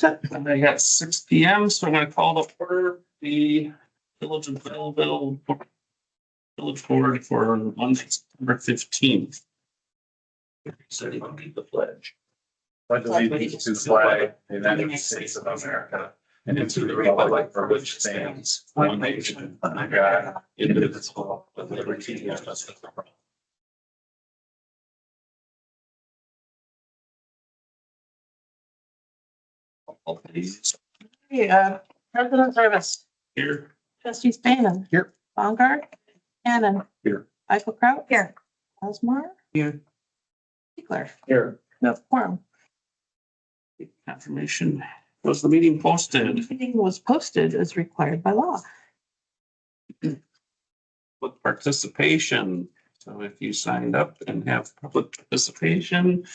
And I got 6 p.m. So I'm going to call to order the Village of Belleville Village Board for Monday, September 15th. So you want to lead the pledge? Pledge allegiance to the flag of the United States of America and to the republic for which it stands, one nation, under God, indivisible, with liberty and justice for all. Please. President Service, Here. Trustee Spannon. Here. Baumgart. Hannon. Here. Michael Kraut. Here. Osmar. Here. Ziegler. Here. No quorum. Confirmation. Was the meeting posted? The meeting was posted as required by law. With participation. So if you signed up and have public participation,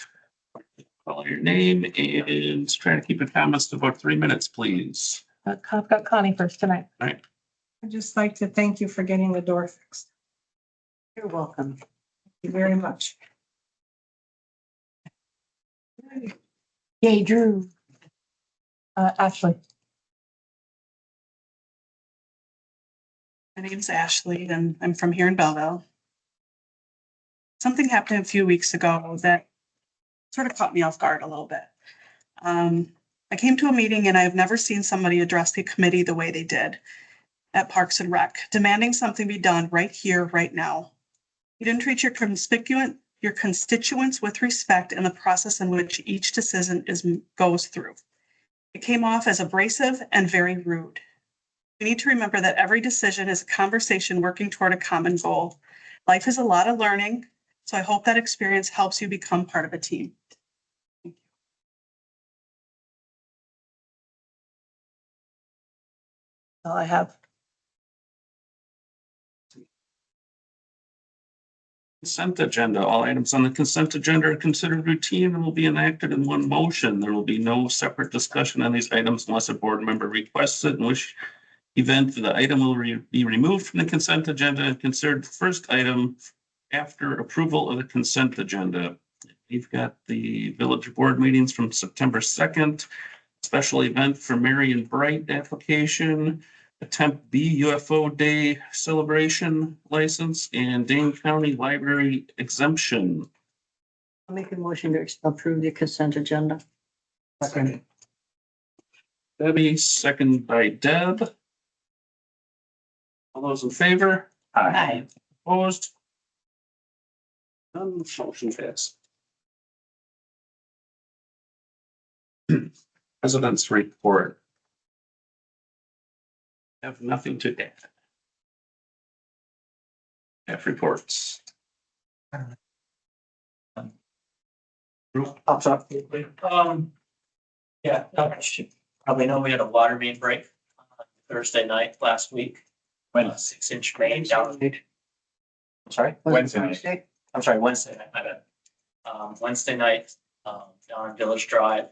call your name and try to keep your comments to about 3 minutes, please. I've got Connie first tonight. I'd just like to thank you for getting the door fixed. You're welcome. Thank you very much. Yay, Drew. Ashley. My name's Ashley and I'm from here in Belleville. Something happened a few weeks ago that sort of caught me off guard a little bit. I came to a meeting and I've never seen somebody address the committee the way they did at Parks and Rec, demanding something be done right here, right now. You didn't treat your constituents with respect in the process in which each decision goes through. It came off as abrasive and very rude. We need to remember that every decision is a conversation working toward a common goal. Life is a lot of learning, so I hope that experience helps you become part of a team. Thank you. All I have. Consent agenda. All items on the consent agenda are considered routine and will be enacted in one motion. There will be no separate discussion on these items unless a board member requests it, in which event the item will be removed from the consent agenda and considered the first item after approval of the consent agenda. We've got the village board meetings from September 2nd, special event for Marion Bright application, Attempt B UFO Day celebration license, and Dane County Library exemption. I'll make a motion to approve the consent agenda. Second. Debbie, second by Deb. All those in favor? Aye. Opposed? None. Motion passed. President's report. Have nothing to add. Have reports. I'll talk quickly. Yeah, you should probably know we had a water main break Thursday night last week. When 6-inch main down. I'm sorry? Wednesday. I'm sorry, Wednesday night, my bad. Wednesday night, down on Village Drive.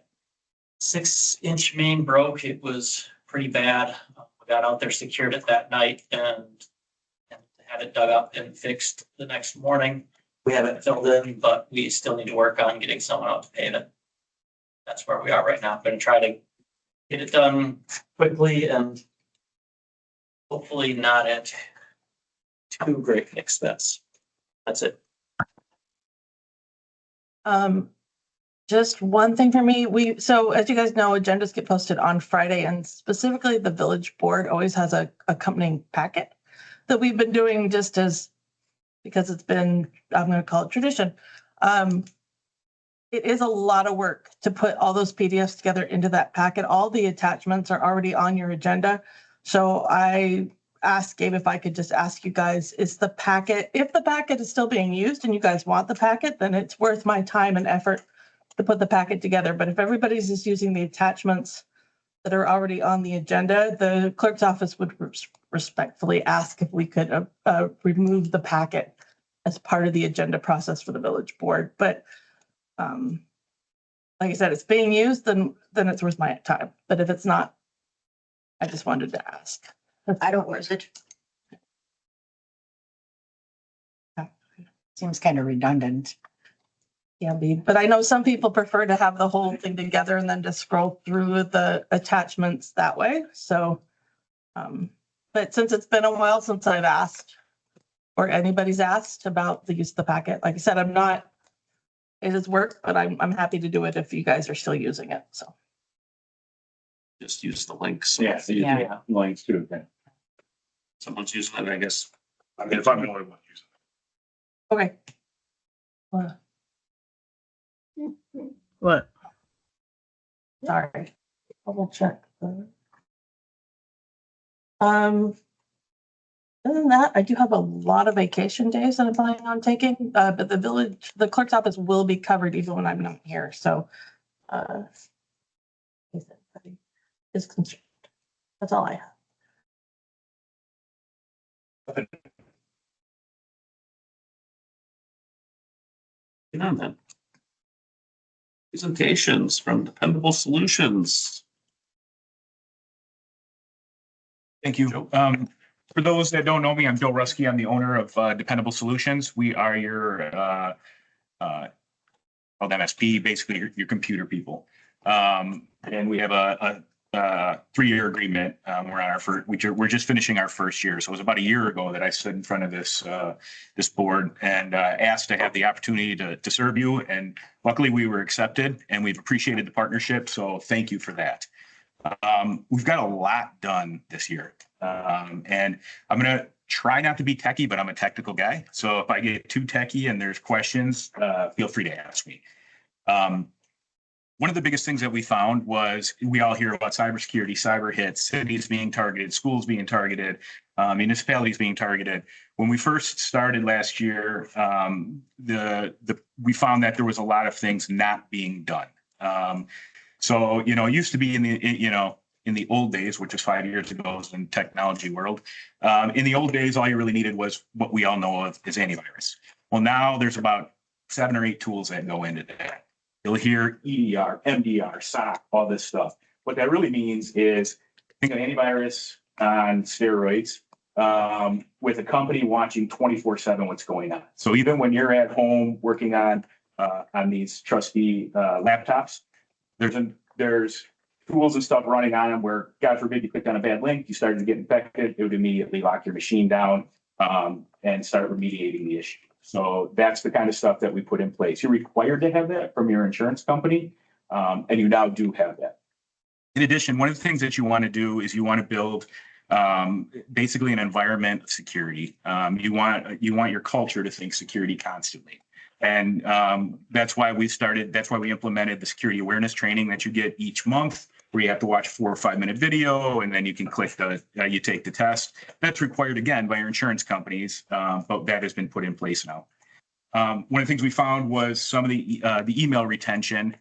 6-inch main broke. It was pretty bad. We got out there, secured it that night and had it dug up and fixed the next morning. We have it filled in, but we still need to work on getting someone out to pave it. That's where we are right now. I'm going to try to get it done quickly and hopefully not at too great an expense. That's it. Just one thing for me. So as you guys know, agendas get posted on Friday, and specifically the village board always has a accompanying packet that we've been doing just as, because it's been, I'm going to call it tradition. It is a lot of work to put all those PDFs together into that packet. All the attachments are already on your agenda. So I asked Gabe if I could just ask you guys, is the packet, if the packet is still being used and you guys want the packet, then it's worth my time and effort to put the packet together. But if everybody's just using the attachments that are already on the agenda, the clerk's office would respectfully ask if we could remove the packet as part of the agenda process for the village board. But like I said, it's being used, then it's worth my time. But if it's not, I just wanted to ask. I don't use it. Yeah. Seems kind of redundant. can be, but I know some people prefer to have the whole thing together and then just scroll through the attachments that way. So, but since it's been a while since I've asked or anybody's asked about the use of the packet, like I said, it is work, but I'm happy to do it if you guys are still using it. So. Just use the links. Yeah, links too. Okay. Someone's using it, I guess. I mean, if I'm the only one using Okay. What? Sorry. Double check. Other than that, I do have a lot of vacation days that I'm planning on taking, but the clerk's office will be covered even when I'm not here. So, if anybody is concerned. That's all I have. And then presentations from Dependable Solutions. Thank you. Joe. For those that don't know me, I'm Joe Ruski. I'm the owner of Dependable Solutions. We are your called MSP, basically your computer people. And we have a 3-year agreement. We're on our first. We're just finishing our first year. So it was about a year ago that I stood in front of this board and asked to have the opportunity to serve you. And luckily, we were accepted, and we've appreciated the partnership. So thank you for that. We've got a lot done this year. And I'm going to try not to be techie, but I'm a technical guy. So if I get too techie and there's questions, feel free to ask me. One of the biggest things that we found was we all hear about cybersecurity, cyber hits, cities being targeted, schools being targeted, municipalities being targeted. When we first started last year, we found that there was a lot of things not being done. So, it used to be in the old days, which was 5 years ago in the technology world. In the old days, all you really needed was what we all know of as antivirus. Well, now there's about 7 or 8 tools that go into that. You'll hear EDR, MDR, SOC, all this stuff. What that really means is think of antivirus on steroids with a company watching 24/7 what's going on. So even when you're at home working on these trusty laptops, there's tools and stuff running on them where, God forbid, you clicked on a bad link, you started to get infected, it would immediately lock your machine down and start remediating the issue. So that's the kind of stuff that we put in place. You're required to have that from your insurance company, and you now do have that. In addition, one of the things that you want to do is you want to build basically an environment of security. You want your culture to think security constantly. And that's why we implemented the security awareness training that you get each month, where you have to watch 4 or 5 minute video, and then you can click you take the test. That's required again by your insurance companies, but that has been put in place now. One of the things we found was some of the email retention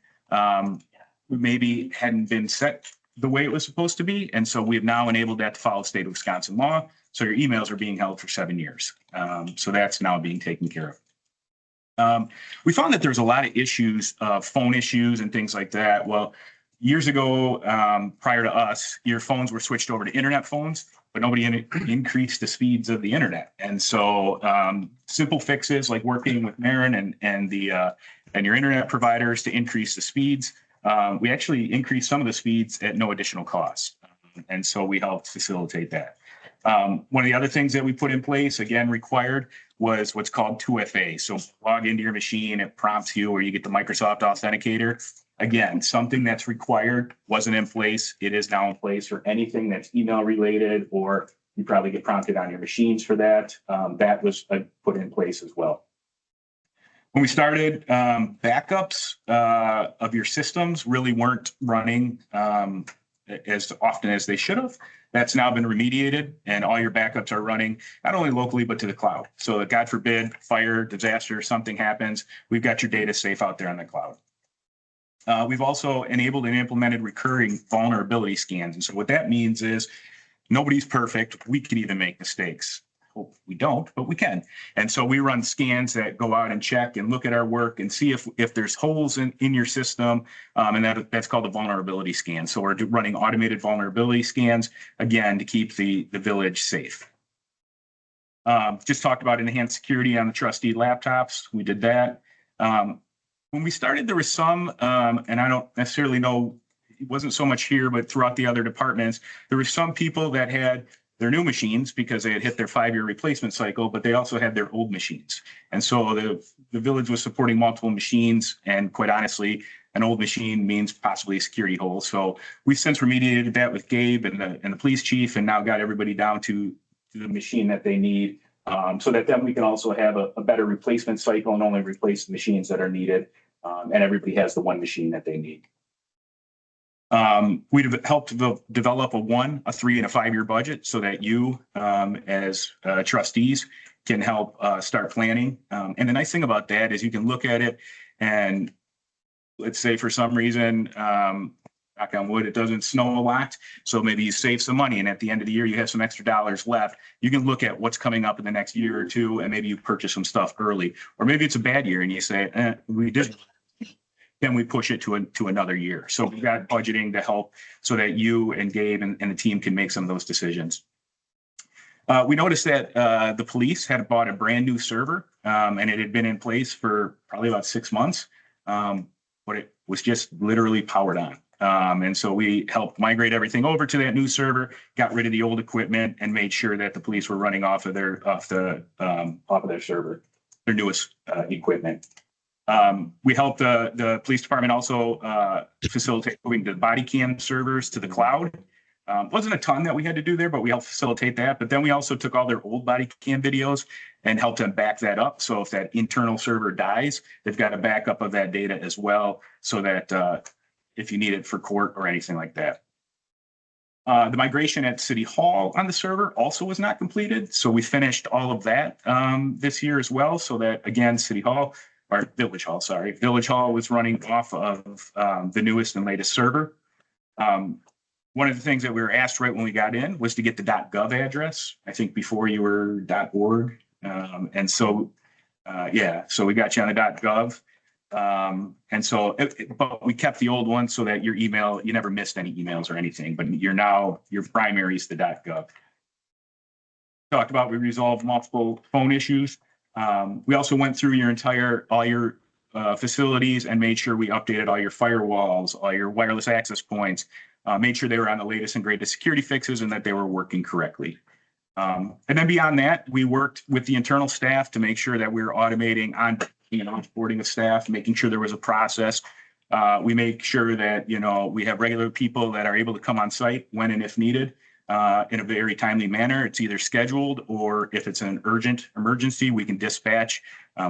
maybe hadn't been set the way it was supposed to be, and so we've now enabled that to follow state of Wisconsin law. So your emails are being held for 7 years. So that's now being taken care of. We found that there's a lot of issues, phone issues and things like that. Well, years ago, prior to us, your phones were switched over to internet phones, but nobody increased the speeds of the internet. And so simple fixes like working with Marin and your internet providers to increase the speeds. We actually increased some of the speeds at no additional cost. And so we helped facilitate that. One of the other things that we put in place, again, required, was what's called 2FA. So log into your machine, it prompts you, or you get the Microsoft Authenticator. Again, something that's required, wasn't in place. It is now in place for anything that's email related, or you probably get prompted on your machines for that. That was put in place as well. When we started, backups of your systems really weren't running as often as they should have. That's now been remediated, and all your backups are running not only locally, but to the cloud. So that, God forbid, fire, disaster, something happens, we've got your data safe out there on the cloud. We've also enabled and implemented recurring vulnerability scans. And so what that means is nobody's perfect. We can even make mistakes. Hope we don't, but we can. And so we run scans that go out and check and look at our work and see if there's holes in your system. And that's called a vulnerability scan. So we're running automated vulnerability scans, again, to keep the village safe. Just talked about enhanced security on the trustee laptops. We did that. When we started, there was some, and I don't necessarily know, it wasn't so much here, but throughout the other departments, there were some people that had their new machines because they had hit their 5-year replacement cycle, but they also had their old machines. And so the village was supporting multiple machines, and quite honestly, an old machine means possibly a security hole. So we've since remediated that with Gabe and the police chief, and now got everybody down to the machine that they need. So that then we can also have a better replacement cycle and only replace the machines that are needed. And everybody has the one machine that they need. We've helped develop a 1, a 3, and a 5-year budget so that you, as trustees, can help start planning. And the nice thing about that is you can look at it, and let's say for some reason, knock on wood, it doesn't snow a lot. So maybe you save some money, and at the end of the year, you have some extra dollars left. You can look at what's coming up in the next year or two, and maybe you purchase some stuff early. Or maybe it's a bad year and you say, we did. Then we push it to another year. So we've got budgeting to help so that you and Gabe and the team can make some of those decisions. We noticed that the police had bought a brand new server, and it had been in place for probably about 6 months, but it was just literally powered on. And so we helped migrate everything over to that new server, got rid of the old equipment, and made sure that the police were running off of their server, their newest equipment. We helped the police department also facilitate moving the body cam servers to the cloud. Wasn't a ton that we had to do there, but we helped facilitate that. But then we also took all their old body cam videos and helped them back that up. So if that internal server dies, they've got a backup of that data as well, so that if you need it for court or anything like that. The migration at City Hall on the server also was not completed. So we finished all of that this year as well. So that, again, City Hall, or Village Hall, sorry. Village Hall was running off of the newest and latest server. One of the things that we were asked right when we got in was to get the .gov address. I think before you were .org. And so, so we got you on the .gov. And so, but we kept the old one so that your email, you never missed any emails or anything, but your primary is the .gov. Talked about, we resolved multiple phone issues. We also went through all your facilities and made sure we updated all your firewalls, all your wireless access points, made sure they were on the latest and greatest security fixes and that they were working correctly. And then beyond that, we worked with the internal staff to make sure that we were automating onboarding of staff, making sure there was a process. We make sure that, we have regular people that are able to come on site when and if needed. In a very timely manner. It's either scheduled, or if it's an urgent emergency, we can dispatch.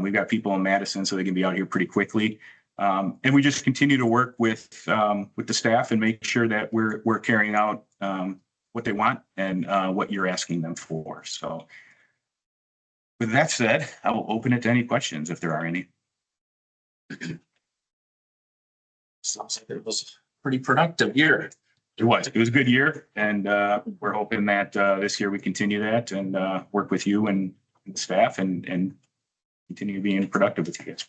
We've got people in Madison, so they can be out here pretty quickly. And we just continue to work with the staff and make sure that we're carrying out what they want and what you're asking them for. So with that said, I will open it to any questions if there are any. Sounds like it was a pretty productive year. It was a good year, and we're hoping that this year we continue that and work with you and the staff and continue being productive with you guys.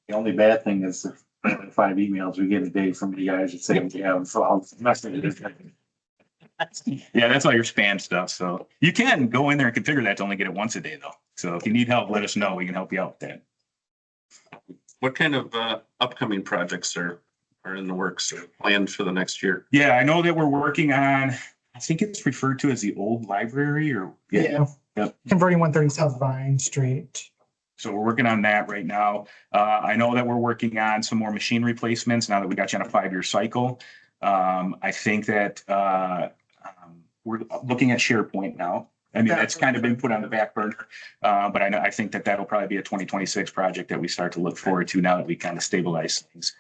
The only bad thing is the 5 emails we get a day from you guys that say we have messages. Yeah, that's all your spam stuff. So you can go in there and configure that to only get it once a day, though. So if you need help, let us know. We can help you out with that. What kind of upcoming projects are in the works or planned for the next year? Yeah, I know that we're working on, I think it's referred to as the old library or. Yeah. Yep. Converting 130 South Vine Street. So we're working on that right now. I know that we're working on some more machine replacements now that we got you on a 5-year cycle. I think that we're looking at SharePoint now. I mean, that's kind of been put on the back burner, but I think that that'll probably be a 2026 project that we start to look forward to now that we kind of stabilize things.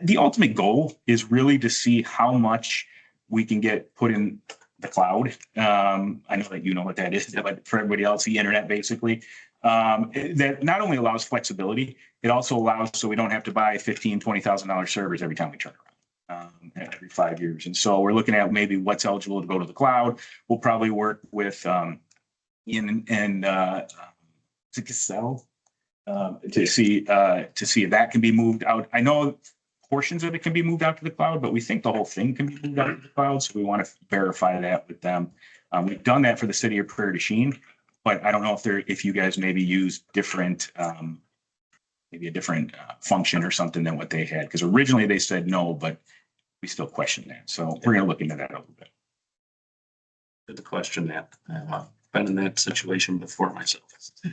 The ultimate goal is really to see how much we can get put in the cloud. I know that you know what that is, but for everybody else, the internet basically. That not only allows flexibility, it also allows so we don't have to buy $15,000, $20,000 servers every time we turn around, every 5 years. And so we're looking at maybe what's eligible to go to the cloud. We'll probably work with Ian and Cassell to see if that can be moved out. I know portions of it can be moved out to the cloud, but we think the whole thing can be moved out to the cloud. So we want to verify that with them. We've done that for the city of Prairie du Chien, but I don't know if you guys maybe use different, maybe a different function or something than what they had. Because originally they said no, but we still question that. So we're gonna look into that a little bit. Good question that. I've been in that situation before myself.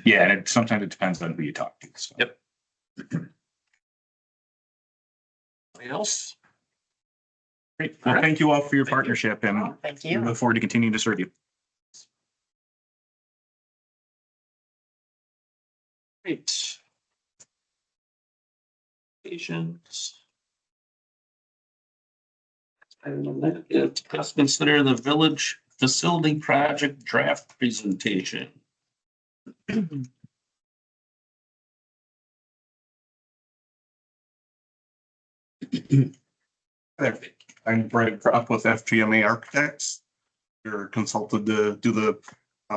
Yeah, and sometimes it depends on who you talk to. So. Yep. Anybody else? Great. Well, thank you all for your partnership, and Thank we you. look forward to continuing to serve you. Great. Patients. And that is discuss, consider the village facility project draft presentation. I'm Brad Kropp with FGMA Architects. We're consulted to do the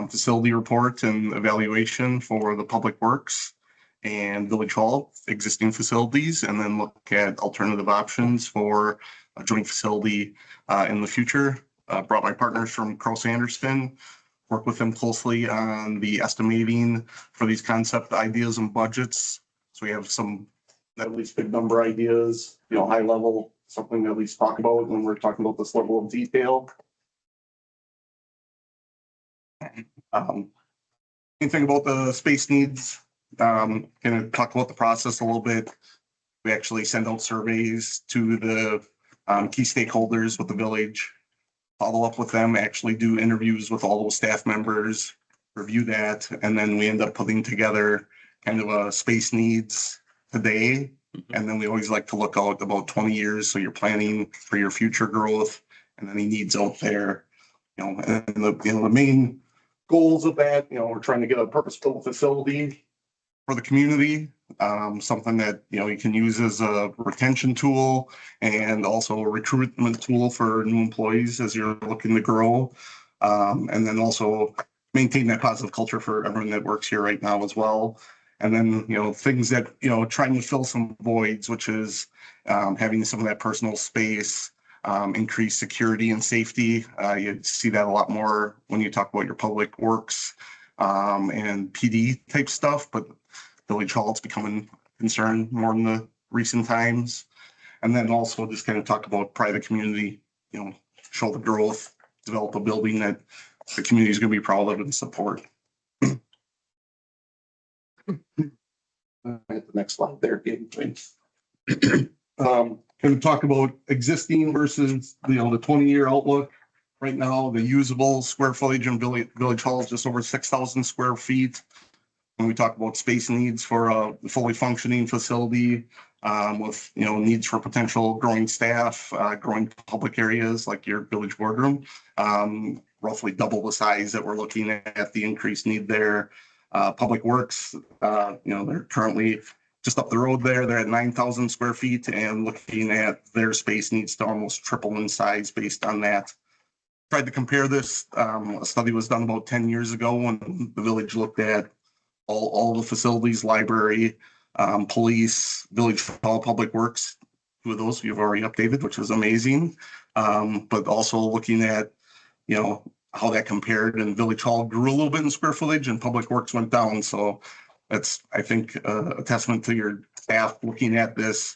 facility report and evaluation for the Public Works and Village Hall existing facilities, and then look at alternative options for a joint facility in the future. Brought my partners from Cross Anderson, work with them closely on the estimating for these concept ideas and budgets. So we have some at least big number ideas, high level, something to at least talk about when we're talking about this level of detail. Anything about the space needs, going to talk about the process a little bit. We actually send out surveys to the key stakeholders with the village, follow up with them, actually do interviews with all those staff members, review that, and then we end up putting together kind of a space needs today. And then we always like to look out about 20 years. So you're planning for your future growth and any needs out there, and the main goals of that, we're trying to get a purpose-built facility for the community, something that, you can use as a retention tool and also a recruitment tool for new employees as you're looking to grow. And then also maintain that positive culture for everyone that works here right now as well. And then, things that, trying to fill some voids, which is having some of that personal space, increase security and safety. You see that a lot more when you talk about your public works and PD type stuff, but Village Hall, it's becoming a concern more in the recent times. And then also just kind of talk about private community, show the growth, develop a building that the community is going to be proud of and support. At the next slide there, Gabe. Going to talk about existing versus the 20-year outlook. Right now, the usable square footage in Village Hall is just over 6,000 square feet. When we talk about space needs for a fully functioning facility, with needs for potential growing staff, growing public areas like your village boardroom, roughly double the size that we're looking at the increased need there. Public Works, they're currently just up the road there. They're at 9,000 square feet, and looking at their space needs to almost triple in size based on that. Tried to compare this. A study was done about 10 years ago when the village looked at all the facilities, library, police, Village Hall, Public Works. Two of those we've already updated, which was amazing. But also looking at, how that compared, and Village Hall grew a little bit in square footage and Public Works went down. So that's, I think, a testament to your staff looking at this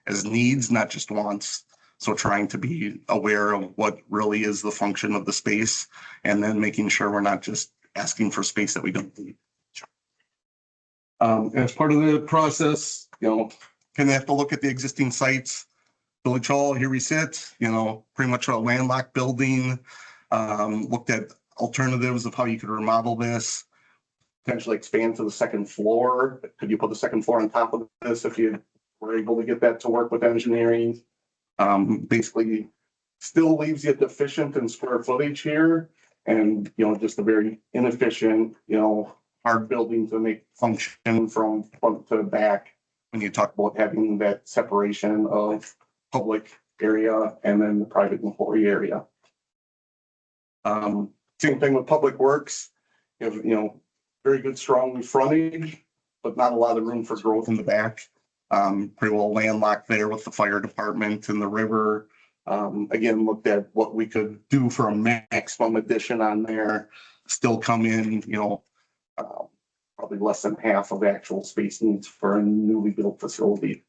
as needs, not just wants. So trying to be aware of what really is the function of the space, and then making sure we're not just asking for space that we don't need. As part of the process, kind of have to look at the existing sites. Village Hall, here we sit, pretty much a landlocked building. Looked at alternatives of how you could remodel this, potentially expand to the second floor. Could you put the second floor on top of this if you were able to get that to work with engineering? Basically, still leaves you deficient in square footage here, and just a very inefficient, hard building to make function from front to back when you talk about having that separation of public area and then the private employee area. Same thing with Public Works. Very good, strong frontage, but not a lot of room for growth in the back. Pretty well landlocked there with the fire department and the river. Again, looked at what we could do for a maximum addition on there, still come in, probably less than half of actual space needs for a newly built facility.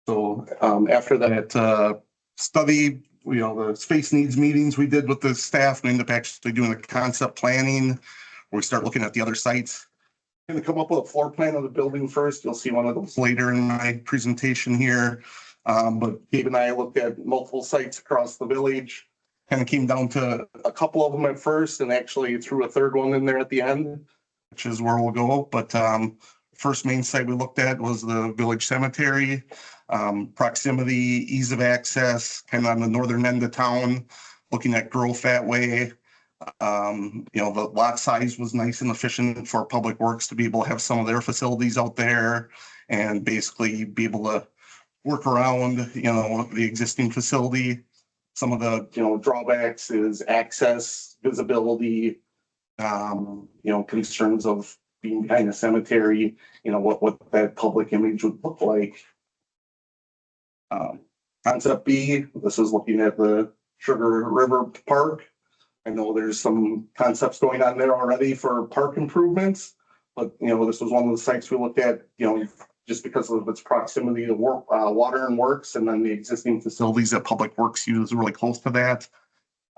So after that study, the space needs meetings we did with the staff, we end up actually doing the concept planning, where we start looking at the other sites. Going to come up with a floor plan of the building first. You'll see one of those later in my presentation here. But Gabe and I looked at multiple sites across the village, kind of came down to a couple of them at first and actually threw a third one in there at the end, which is where we'll go. But first main site we looked at was the village cemetery. Proximity, ease of access, kind of on the northern end of town, looking at growth that way. The lot size was nice and efficient for Public Works to be able to have some of their facilities out there and basically be able to work around, the existing facility. Some of the, drawbacks is access, visibility, concerns of being behind a cemetery, what that public image would look like. Concept B, this is looking at the Sugar River Park. I know there's some concepts going on there already for park improvements, but this was one of the sites we looked at, just because of its proximity to water and works, and then the existing facilities that Public Works use really close to that.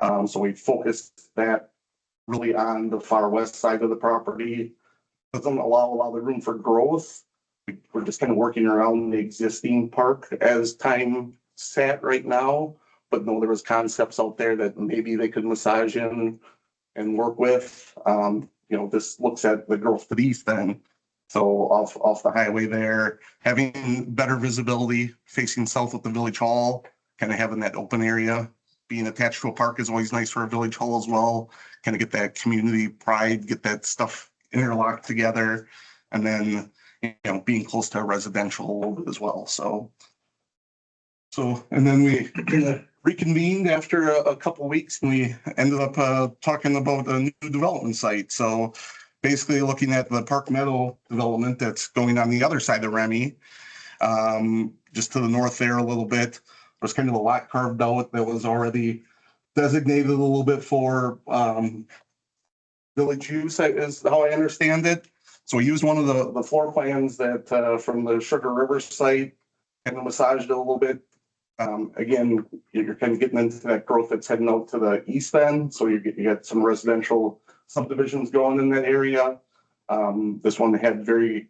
So we focused that really on the far west side of the property. Doesn't allow a lot of room for growth. We're just kind of working around the existing park as time sat right now. But no, there was concepts out there that maybe they could massage in and work with. This looks at the growth to the east then. So off the highway there, having better visibility facing south with the village hall, kind of having that open area. Being attached to a park is always nice for a village hall as well. Kind of get that community pride, get that stuff interlocked together. And then, being close to a residential as well. So, and then we reconvened after a couple of weeks, and we ended up talking about a new development site. So basically looking at the Park Meadow development that's going on the other side of Remy, just to the north there a little bit. There's kind of a lot carved out that was already designated a little bit for village use, is how I understand it. So we used one of the floor plans that from the Sugar River site and massaged it a little bit. Again, you're kind of getting into that growth that's heading out to the east end. So you get some residential subdivisions going in that area. This one had very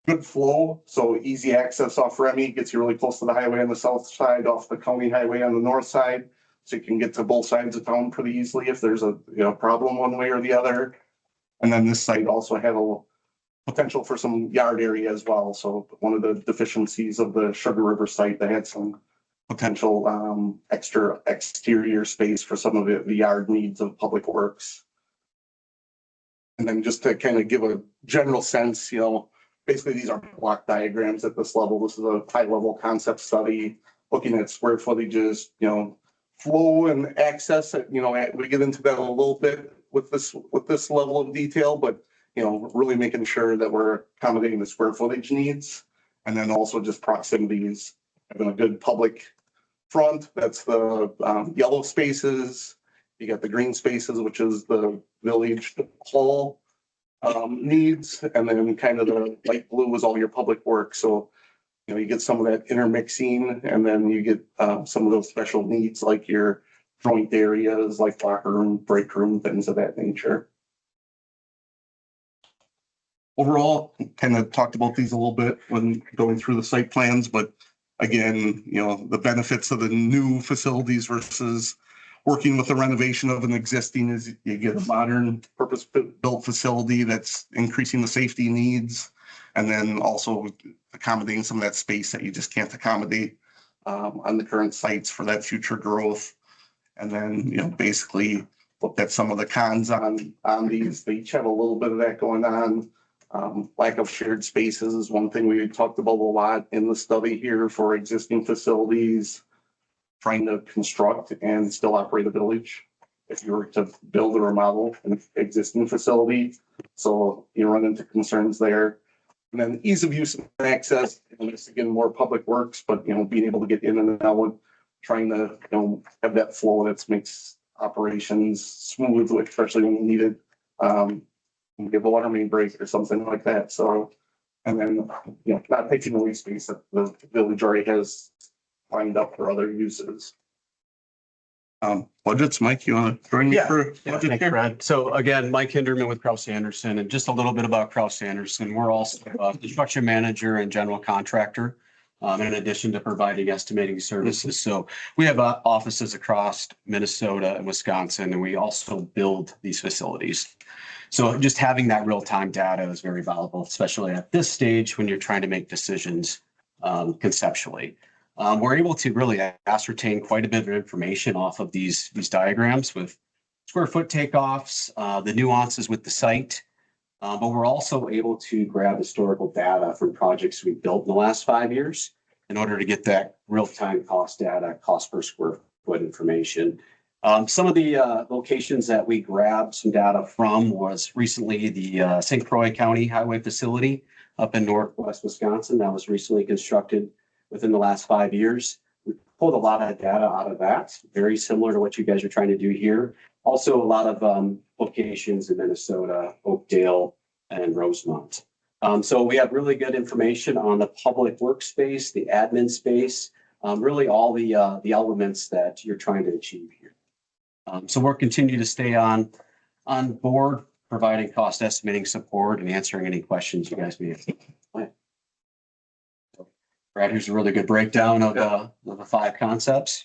good flow, so easy access off Remy, gets you really close to the highway on the south side, off the county highway on the north side. So you can get to both sides of town pretty easily if there's a problem one way or the other. And then this site also had a potential for some yard area as well. So one of the deficiencies of the Sugar River site, they had some potential extra exterior space for some of the yard needs of Public Works. And then just to kind of give a general sense, basically these are block diagrams at this level. This is a high level concept study looking at square footages, flow and access. We get into that a little bit with this level of detail, but really making sure that we're accommodating the square footage needs. And then also just proximities, having a good public front, that's the yellow spaces. You got the green spaces, which is the village hall needs, and then kind of the light blue is all your Public Works. So you get some of that intermixing, and then you get some of those special needs like your joint areas, like locker room, break room, things of that nature. Overall, kind of talked about these a little bit when going through the site plans, but again, the benefits of the new facilities versus working with the renovation of an existing is you get a modern purpose-built facility that's increasing the safety needs, and then also accommodating some of that space that you just can't accommodate on the current sites for that future growth. And then, basically looked at some of the cons on these. They each have a little bit of that going on. Lack of shared spaces is one thing we talked about a lot in the study here for existing facilities, trying to construct and still operate a village if you were to build or remodel an existing facility. So you run into concerns there. And then ease of use and access, and it's again more Public Works, but being able to get in and out, trying to have that flow that makes operations smooth, especially when needed. give a water main break or something like that, so. And then, not taking away space that the village already has lined up for other uses. Budgets, Mike, you want to join me for budget Thanks, here? Brad. So again, Mike Hinderman with Kraus Anderson, and just a little bit about Kraus Anderson. We're also a construction manager and general contractor, in addition to providing estimating services. So we have offices across Minnesota and Wisconsin, and we also build these facilities. So just having that real-time data is very valuable, especially at this stage when you're trying to make decisions conceptually. We're able to really ascertain quite a bit of information off of these diagrams with square foot takeoffs, the nuances with the site. But we're also able to grab historical data from projects we built in the last 5 years in order to get that real-time cost data, cost per square foot information. Some of the locations that we grabbed some data from was recently the St. Croix County Highway Facility up in Northwest Wisconsin that was recently constructed within the last 5 years. We pulled a lot of data out of that, very similar to what you guys are trying to do here. Also, a lot of locations in Minnesota, Oakdale, and Rosemont. So we have really good information on the public workspace, the admin space, really all the elements that you're trying to achieve here. So we'll continue to stay on board, providing cost estimating support and answering any questions you guys may have. Brad, here's a really good breakdown of the 5 concepts.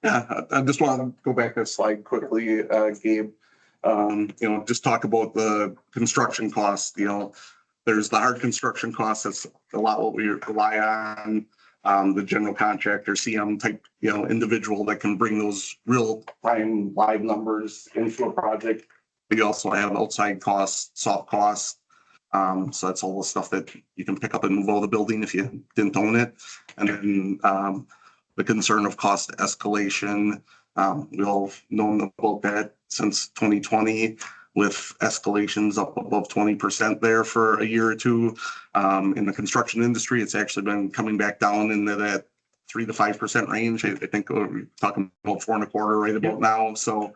Yeah, I just want to go back to the slide quickly, Gabe. Just talk about the construction costs. There's the hard construction costs. That's a lot what we rely on. The general contractor, CM type, individual that can bring those real time live numbers into a project. We also have outside costs, soft costs. So that's all the stuff that you can pick up and move out of the building if you didn't own it. And then the concern of cost escalation. We all known about that since 2020 with escalations up above 20% there for a year or two. In the construction industry, it's actually been coming back down into that 3 to 5% range. I think we're talking about 4.25 right about now. So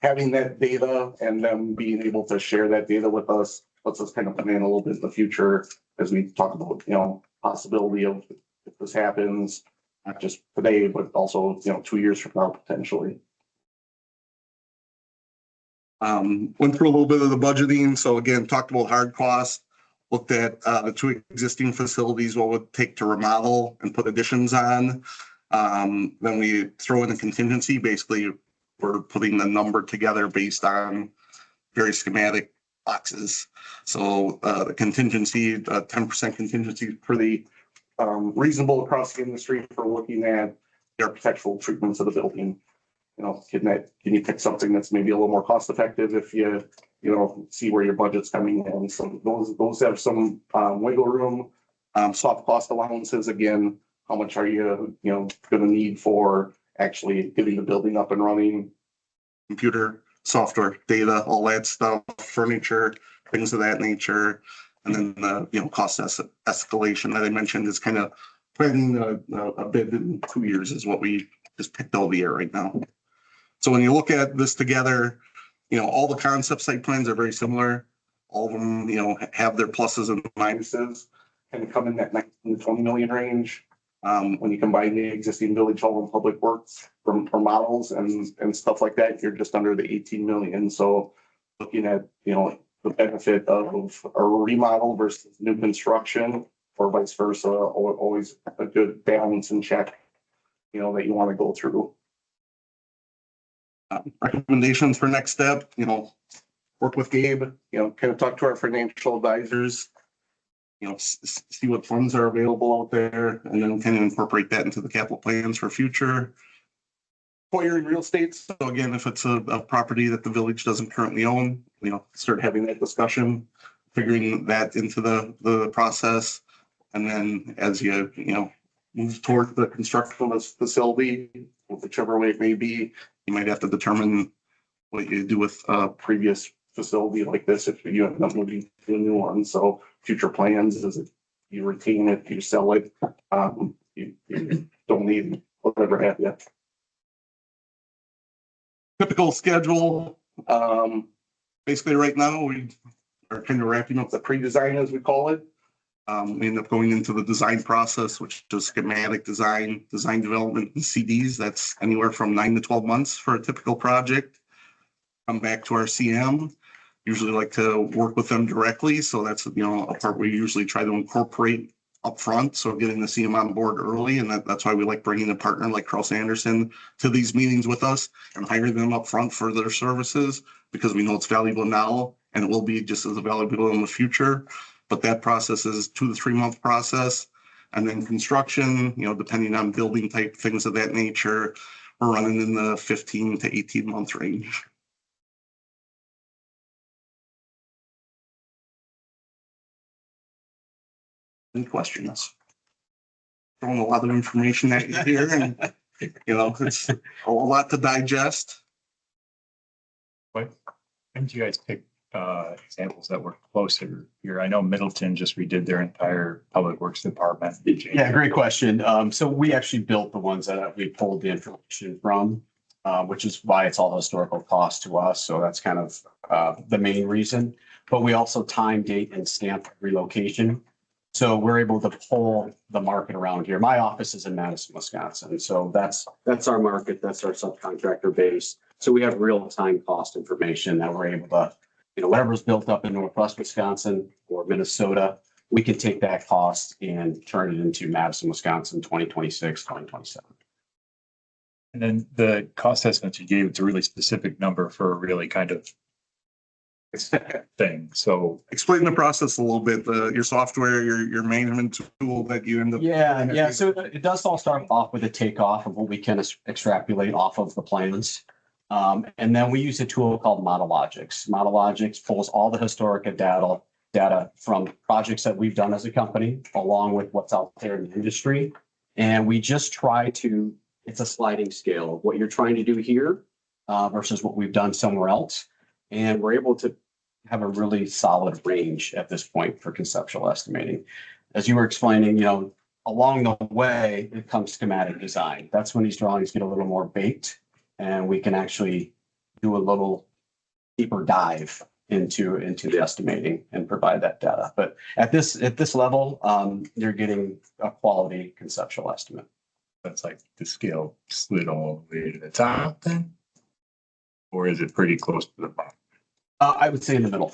having that data and them being able to share that data with us lets us kind of plan a little bit in the future as we talk about, possibility of if this happens, not just today, but also, 2 years from now, potentially. Went through a little bit of the budgeting. So again, talked about hard costs, looked at the 2 existing facilities, what would it take to remodel and put additions on. Then we throw in a contingency. Basically, we're putting the number together based on very schematic boxes. So the contingency, 10% contingency is pretty reasonable across the industry for looking at the architectural treatments of the building. Can you pick something that's maybe a little more cost effective if you see where your budget's coming in? So those have some wiggle room. Soft cost allowances, again, how much are you going to need for actually getting the building up and running? Computer, software, data, all that stuff, furniture, things of that nature. And then the cost escalation that I mentioned is kind of planning a bid in 2 years is what we just picked all the air right now. So when you look at this together, all the concept site plans are very similar. All of them, have their pluses and minuses and come in that 19 to 20 million range. When you combine the existing village hall and public works from models and stuff like that, you're just under the 18 million. So looking at, the benefit of a remodel versus new construction or vice versa, always a good balance and check, that you want to go through. Recommendations for next step, work with Gabe, kind of talk to our financial advisors, see what funds are available out there and then kind of incorporate that into the capital plans for future. Acquiring real estate. So again, if it's a property that the village doesn't currently own, start having that discussion, figuring that into the process. And then as you move toward the construction of this facility, whichever way it may be, you might have to determine what you do with a previous facility like this if you end up moving to a new one. So future plans is if you retain it, you sell it, you don't need whatever have you. Typical schedule. Basically right now we are kind of wrapping up the pre-design, as we call it. We end up going into the design process, which is schematic design, design development, and CDs. That's anywhere from 9 to 12 months for a typical project. Come back to our CM. Usually like to work with them directly. So that's, you know, a part we usually try to incorporate upfront. So getting the CM on board early. And that's why we like bringing a partner like Kraus Anderson to these meetings with us and hiring them upfront for their services, because we know it's valuable now and it will be just as valuable in the future. But that process is 2 to 3 month process. And then construction, you know, depending on building type, things of that nature, we're running in the 15 to 18 month range. Any questions? Throwing a lot of information at you here, and you know, it's a lot to digest. Why didn't you guys pick examples that were closer here? I know Middleton just redid their entire public works department. Yeah, great question. So we actually built the ones that we pulled the information from, which is why it's all historical cost to us. So that's kind of the main reason. But we also time, date, and stamp relocation. So we're able to pull the market around here. My office is in Madison, Wisconsin. So that's our market. That's our subcontractor base. So we have real-time cost information that we're able to, you know, whatever's built up in Northwest Wisconsin or Minnesota, we can take that cost and turn it into Madison, Wisconsin, 2026, 2027. And then the cost estimate you gave, it's a really specific number for a really kind of thing. So Explain the process a little bit, your software, your management tool that you end up. Yeah. So it does all start off with a takeoff of what we can extrapolate off of the plans. And then we use a tool called ModelLogix. ModelLogix pulls all the historic data from projects that we've done as a company, along with what's out there in the industry. And we just try to, it's a sliding scale of what you're trying to do here versus what we've done somewhere else. And we're able to have a really solid range at this point for conceptual estimating. As you were explaining, you know, along the way, it comes schematic design. That's when these drawings get a little more baked and we can actually do a little deeper dive into the estimating and provide that data. But at this level, you're getting a quality conceptual estimate. that's like the scale slid all the way to the top then? Or is it pretty close to the bottom? I would say in the middle.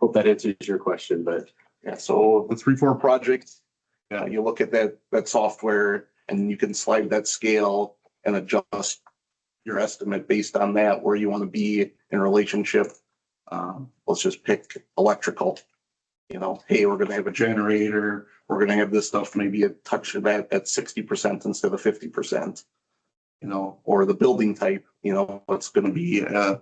Hope that answers your question, but Yeah, so the 3-4 projects, you look at that software and you can slide that scale and adjust your estimate based on that, where you want to be in relationship. Let's just pick electrical. You know, hey, we're gonna have a generator, we're gonna have this stuff, maybe a touch of that at 60% instead of 50%. You know, or the building type, you know, it's gonna be a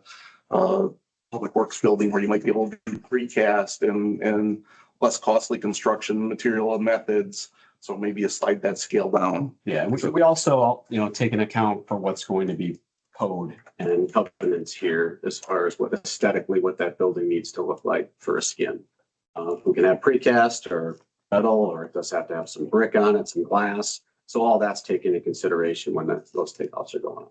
public works building where you might be able to do precast and less costly construction material and methods. So maybe you slide that scale down. yeah, we also, you know, take an account for what's going to be code and covenants here as far as what aesthetically what that building needs to look like for a skin. We can have precast or metal, or it does have to have some brick on it, some glass. So all that's taken into consideration when those takeoffs are going on.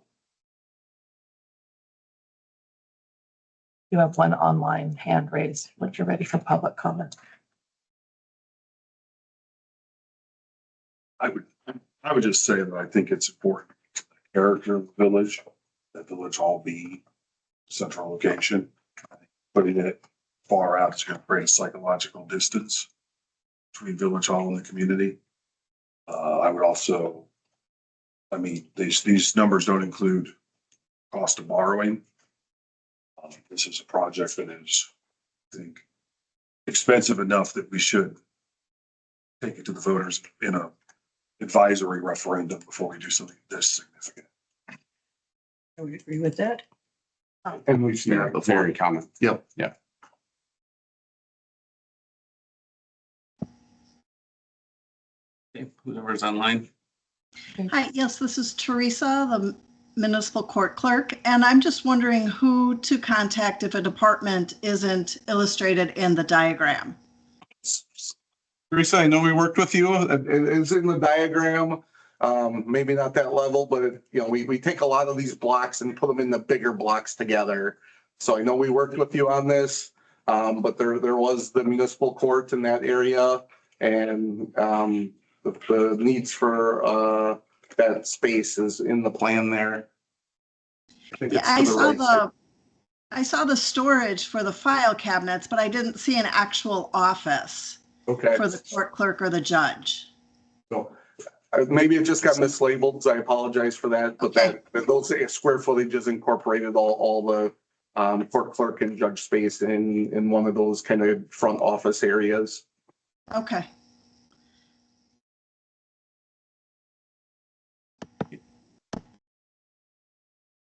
You have one online hand raised when you're ready for public comment. I would just say that I think it's important to the character of the village, that village hall be central location. Putting it far out is going to create a psychological distance between village hall and the community. I would also, I mean, these numbers don't include cost of borrowing. This is a project that is, I think, expensive enough that we should take it to the voters in a advisory referendum before we do something this significant. I would agree with that. And we've seen that before. Very common. Yep. Yeah. Okay, whoever's online. Hi, yes, this is Teresa, the municipal court clerk, and I'm just wondering who to contact if a department isn't illustrated in the diagram. Teresa, I know we worked with you. It's in the diagram. Maybe not that level, but you know, we take a lot of these blocks and put them in the bigger blocks together. So I know we worked with you on this. But there was the municipal court in that area and, the needs for, that space is in the plan there. think Yeah, it's I to the saw right side. I saw the storage for the file cabinets, but I didn't see an actual office Okay, for the court clerk or the judge. so maybe it just got mislabeled, so I apologize for that, but Okay. those square footages incorporated all the court clerk and judge space in one of those kind of front office areas. Okay.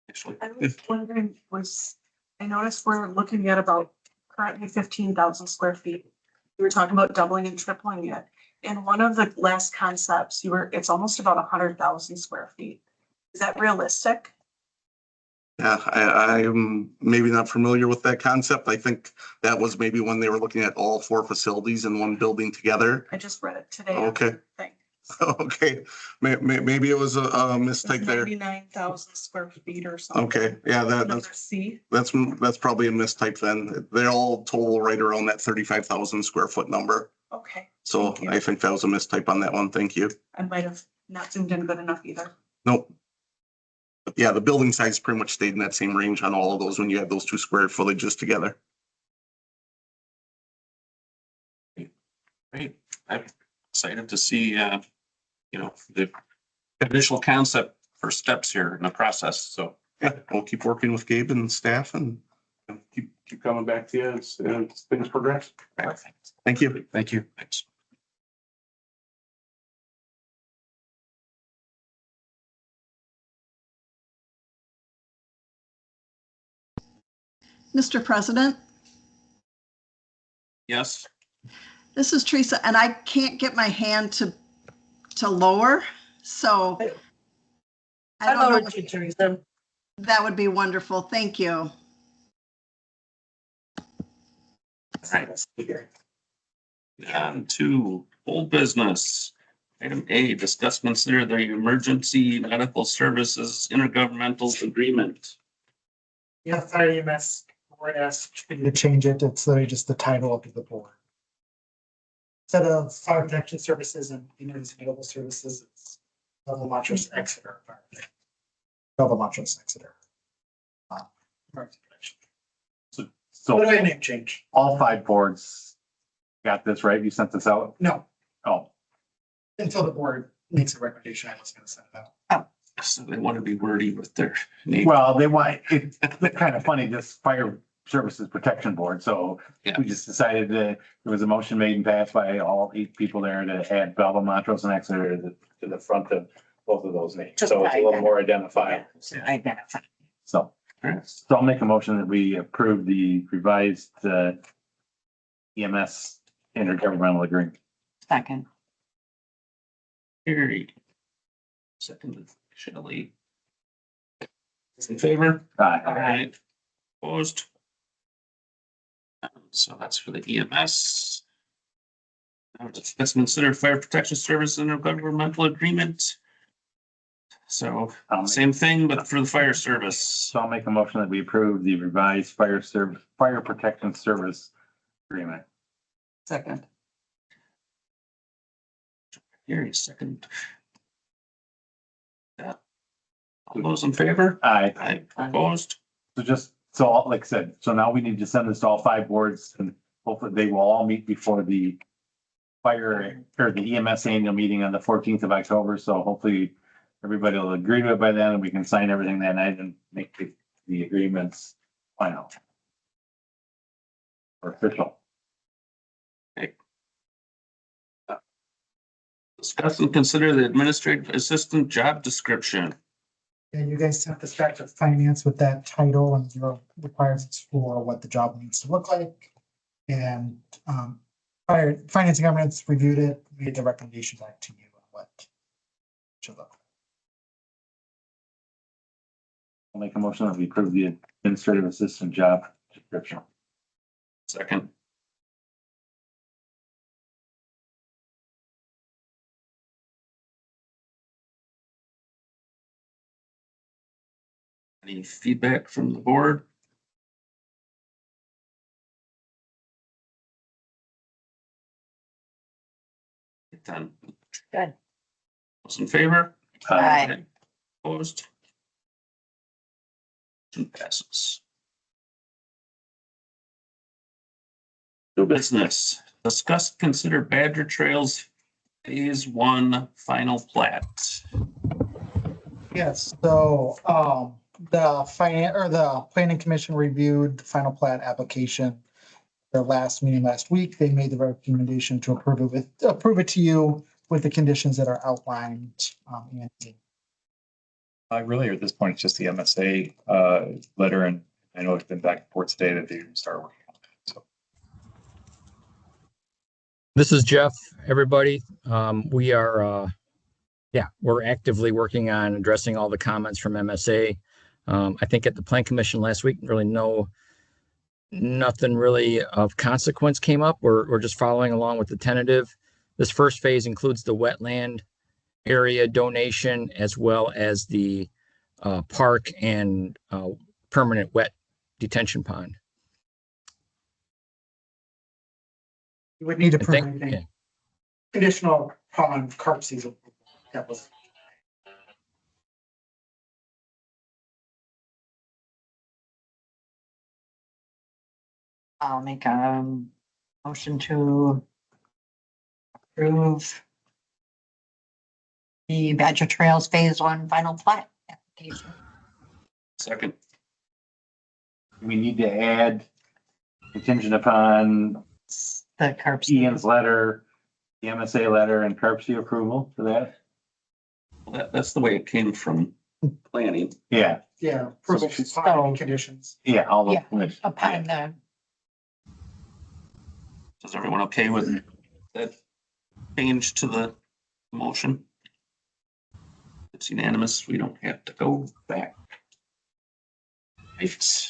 Actually, I was wondering, I noticed we're looking at about currently 15,000 square feet. We were talking about doubling and tripling it. In one of the last concepts, it's almost about 100,000 square feet. Is that realistic? Yeah, I am maybe not familiar with that concept. I think that was maybe when they were looking at all 4 facilities in one building together. I just read it today. Okay. Thing. Okay, maybe it was a mistake there. 99,000 square feet or something. Okay, yeah, Number C. that's probably a mistype then. They all total right around that 35,000 square foot number. Okay. So Thank you. I think that was a mistype on that one. Thank you. I might have not zoomed in good enough either. Nope. But yeah, the building size pretty much stayed in that same range on all of those when you had those 2 square footages together. great. I'm excited to see, the initial concept for steps here in the process. So Yeah, we'll keep working with Gabe and staff and keep coming back to you as things progress. Thank you. Thank you. thanks. Mr. President, Yes, this is Teresa, and I can't get my hand to lower, so I don't know. you, Teresa. That would be wonderful. Thank you. all right. On to old business. Item A, discuss, consider the emergency medical services intergovernmental agreement. Yeah, fire EMS, board asked you to change it. It's literally just the title of the board. Instead of fire protection services and emergency medical services, it's Belleville Montrose Exeter. Belleville Montrose Exeter. Emergency protection. So Literally a name change. all 5 boards got this, right? You sent this out? No, Oh, until the board makes a recommendation, I was gonna send it out. So they want to be wordy with their name. well, they want, it's kind of funny, this fire services protection board. So Yeah. we just decided that there was a motion made and passed by all 8 people there to add Belleville, Montrose and Exeter to the front of both of those names. So it's a little more identified. Identify. So, Alright. so I'll make a motion that we approve the revised EMS intergovernmental agreement. Second. Carried. Seconded, Shelley. In favor? Aye. Alright. Opposed? So that's for the EMS. Now let's consider fire protection service intergovernmental agreement. So same thing, but for the fire service. So I'll make a motion that we approve the revised fire protection service agreement. Second. Here, second. Yeah. All those in favor? Aye. Aye. Opposed? So just, so like I said, so now we need to send this to all 5 boards and hopefully they will all meet before the fire or the EMS annual meeting on the 14th of October. So hopefully everybody will agree to it by then and we can sign everything that night and make the agreements final. Or official. Discuss and consider the administrative assistant job description. And you guys sent this back to finance with that title and your requirements for what the job needs to look like. And finance and governance reviewed it, made the recommendation back to you on what it should look like. I'll make a motion that we approve the administrative assistant job description. Second. Any feedback from the board? then? Good. Those in favor? Aye. Opposed? Motion passes. New business, discuss, consider Badger Trails Phase 1 final plat. Yes, so, the planning commission reviewed the final plat application. Their last meeting last week, they made the recommendation to approve it to you with the conditions that are outlined. Really, at this point, it's just the MSA letter, and I know it's been back and forth today that they start working on it. So This is Jeff, everybody. We are, we're actively working on addressing all the comments from MSA. I think at the Plan Commission last week, nothing really of consequence came up. We're just following along with the tentative. This first phase includes the wetland area donation as well as the park and permanent wet detention pond. You would need to I prove think, anything. Conditional upon carp season. That was. I'll make a motion to approve the Badger Trails Phase 1 final plat application. Second. we need to add contingent upon The carp. Ian's letter, the MSA letter, and CARPC approval for that. That's the way it came from planning. Yeah, Yeah, approval upon conditions. yeah, all those. Yeah, conditions. upon the, Is everyone okay with that change to the motion? It's unanimous. We don't have to go back. Right.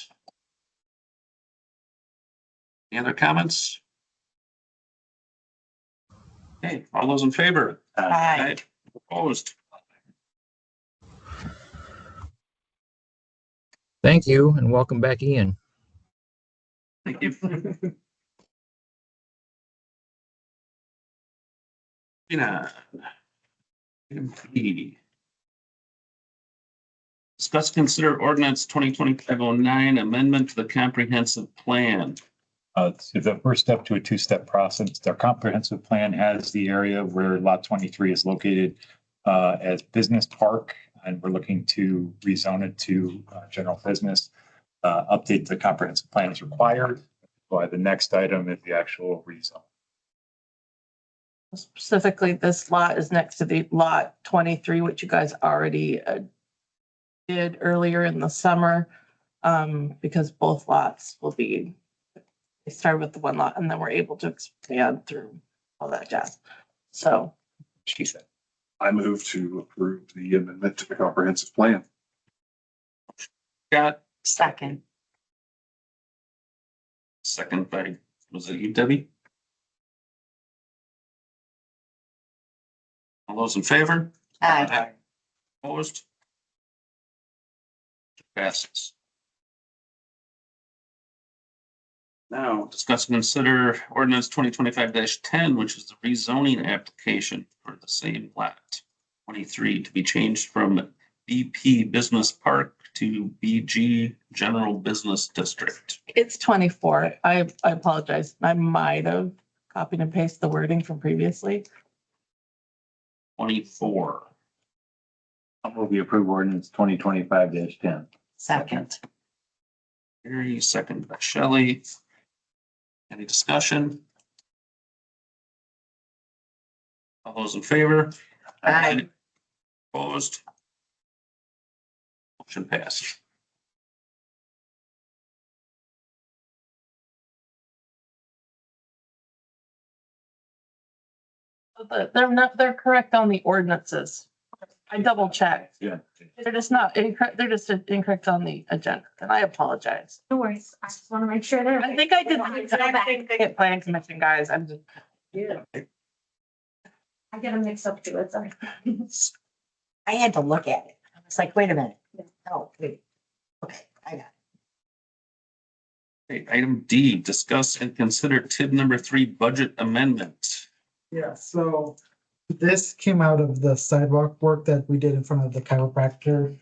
Any other comments? Okay, all those in favor? Aye. Opposed? Thank you and welcome back, Ian. Thank you. Item B. Discuss, consider ordinance 2025-09 amendment to the comprehensive plan. It's the first step to a two-step process. Their comprehensive plan has the area where lot 23 is located as business park, and we're looking to rezone it to general business. Update the comprehensive plan is required. The next item is the actual rezone. Specifically, this lot is next to the lot 23, which you guys already did earlier in the summer, because both lots will be, they started with the one lot and then we're able to expand through all that jazz. So. She said, I move to approve the amendment to the comprehensive plan. Got second. second by, was it you, Debbie? All those in favor? Aye. Opposed? Passes. Now, discuss and consider ordinance 2025-10, which is the rezoning application for the same plat 23 to be changed from BP Business Park to BG General Business District. It's 24. I apologize. I might have copied and pasted the wording from previously. 24. I'll move the approved ordinance 2025-10. Second. Gary, second by Shelley. Any discussion? All those in favor? Aye. Opposed? Motion passed. They're correct on the ordinances. I double checked. Yeah. They're just not incorrect. They're just incorrect on the agenda. And I apologize. No worries. I just want to make sure they're. I think I did the exact same thing at planning commission, guys. I'm just. Yeah. I get them mixed up too. It's sorry. I had to look at it. I was like, wait a minute. Oh, wait. Okay, I got it. Okay, item D, discuss and consider TID number 3 budget amendment. Yeah, so This came out of the sidewalk work that we did in front of the chiropractor.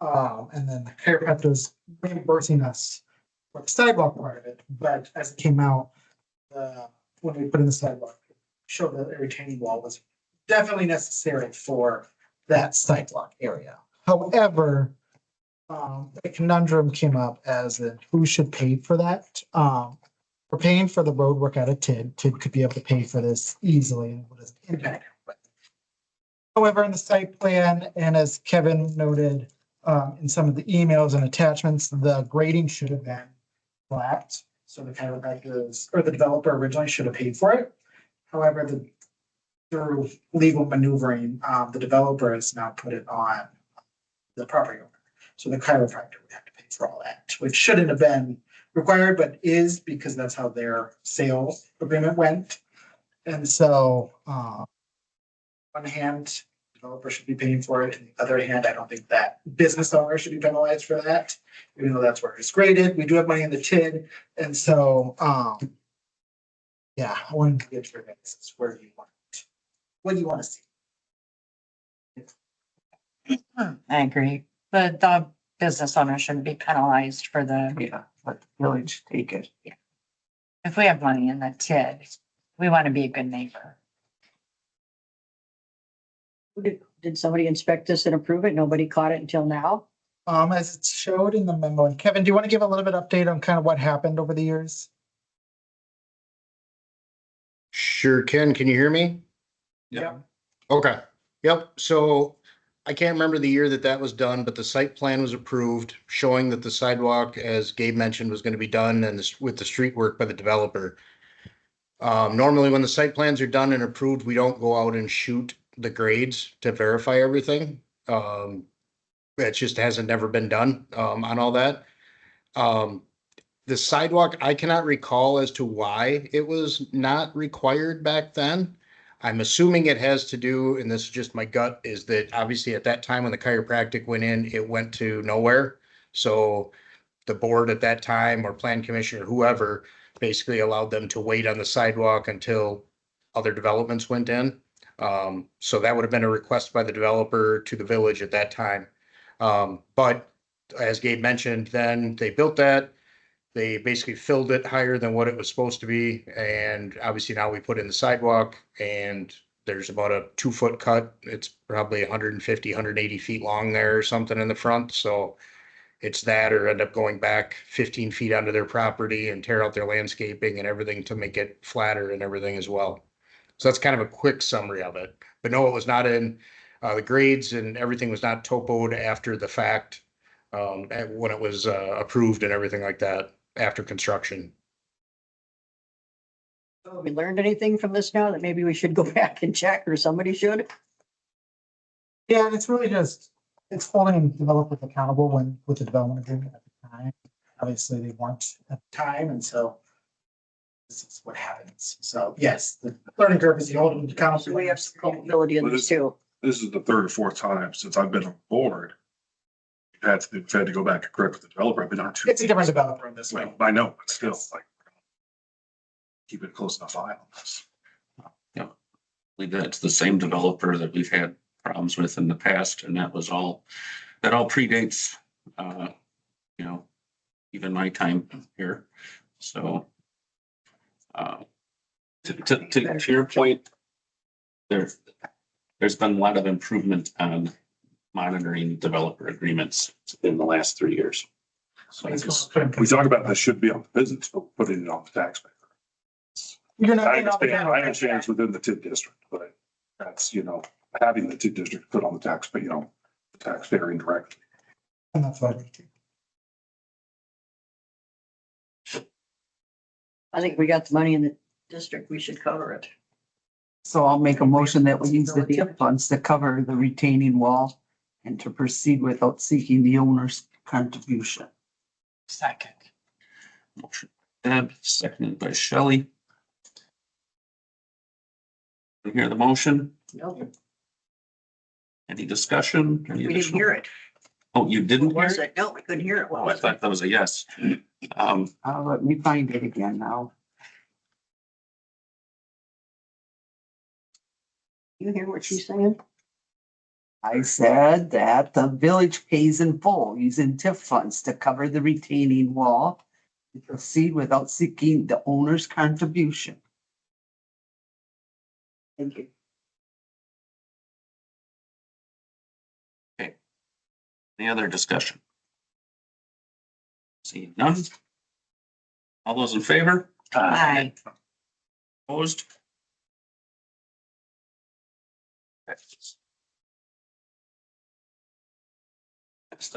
And then the chiropractor was reimbursing us for the sidewalk part of it, but as it came out, when we put in the sidewalk, it showed that a retaining wall was definitely necessary for that sidewalk area. However, a conundrum came up as in who should pay for that. We're paying for the road work out of TID. TID could be able to pay for this easily and what does it impact? However, in the site plan, and as Kevin noted, in some of the emails and attachments, the grading should have been flat. So the chiropractors or the developer originally should have paid for it. However, through legal maneuvering, the developer has now put it on the property owner. So the chiropractor would have to pay for all that, which shouldn't have been required, but is because that's how their sale agreement went. And so, one hand, developer should be paying for it. And the other hand, I don't think that business owner should be penalized for that, even though that's where it's graded. We do have money in the TID. And so, yeah, I wanted to get your guys' where do you want it? What do you want to see? I agree. The business owner shouldn't be penalized for the, Yeah, let the village take it. if we have money in the TID, we want to be a good neighbor. Did somebody inspect this and approve it? Nobody caught it until now? As it showed in the memo, and Kevin, do you want to give a little bit update on kind of what happened over the years? Sure, Ken, can you hear me? Yeah. Okay, yep, so I can't remember the year that was done, but the site plan was approved, showing that the sidewalk, as Gabe mentioned, was gonna be done and with the street work by the developer. Normally, when the site plans are done and approved, we don't go out and shoot the grades to verify everything. It just hasn't never been done, on all that. The sidewalk, I cannot recall as to why it was not required back then. I'm assuming it has to do, and this is just my gut, is that obviously at that time when the chiropractic went in, it went to nowhere. So the board at that time or plan commission or whoever basically allowed them to wait on the sidewalk until other developments went in. So that would have been a request by the developer to the village at that time. But as Gabe mentioned, then they built that. They basically filled it higher than what it was supposed to be. And obviously now we put in the sidewalk and there's about a 2-foot cut. It's probably 150, 180 feet long there or something in the front. So it's that or end up going back 15 feet onto their property and tear out their landscaping and everything to make it flatter and everything as well. So that's kind of a quick summary of it. But no, it was not in the grades and everything was not topoed after the fact when it was approved and everything like that after construction. So have we learned anything from this now that maybe we should go back and check or somebody should? Yeah, and it's really just, it's holding developers accountable when, with the development agreement at the time. Obviously, they weren't at the time, and so this is what happens. So yes, the learning curve is you hold them accountable. So we have some culpability in this too. This is the third or fourth time since I've been on board. We've had to go back and correct with the developer. I've been on two. It's a different developer in this way. I know, but still, like, keep it close enough eye on this. Yeah, I believe that's the same developer that we've had problems with in the past, and that all predates, even my time here. So, to your point, there's been a lot of improvement on monitoring developer agreements in the last 3 years. So We talk about this should be on the business, but putting it on the taxpayer. You're not. I understand it's within the TID district, but that's, having the TID district put on the taxpayer, the taxpayer indirectly. And that's what I think we got the money in the district. We should cover it. So I'll make a motion that we use the TIP funds to cover the retaining wall and to proceed without seeking the owner's contribution. Second. Motion Deb, seconded by Shelley. You hear the motion? Nope. Any discussion? We didn't hear it. Oh, you didn't hear Was it? it? No, we couldn't hear it. Oh, I thought that was a yes. Let me find it again now. You hear what she's saying? I said that the village pays in full using TIF funds to cover the retaining wall and proceed without seeking the owner's contribution. Thank you. Any other discussion? Seeing none. All those in favor? Aye. Opposed? Next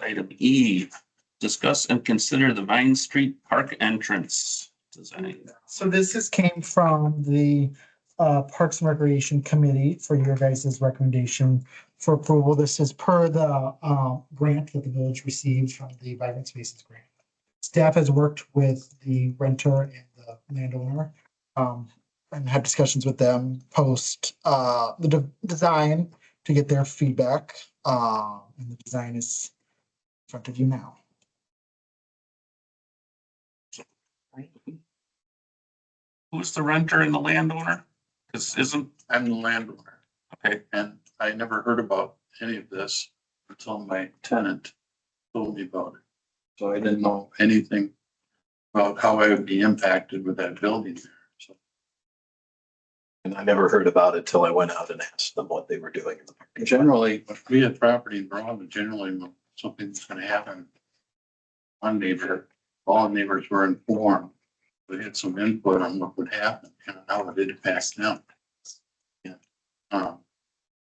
item E, discuss and consider the Vine Street Park entrance design. So came from the Parks and Recreation Committee for your guys' recommendation for approval. This is per the grant that the village received from the Vibrant Spaces grant. Staff has worked with the renter and the landowner and had discussions with them post the design to get their feedback. And the design is in front of you now. Who's the renter and the landowner? Because isn't, I'm the landowner, okay, and I never heard about any of this until my tenant told me about it. So I didn't know anything about how I would be impacted with that building there, so. And I never heard about it till I went out and asked them what they were doing. Generally, if we had property in Broad, generally when something's gonna happen, one neighbor, all neighbors were informed. We had some input on what would happen and how it impacts them. Yeah.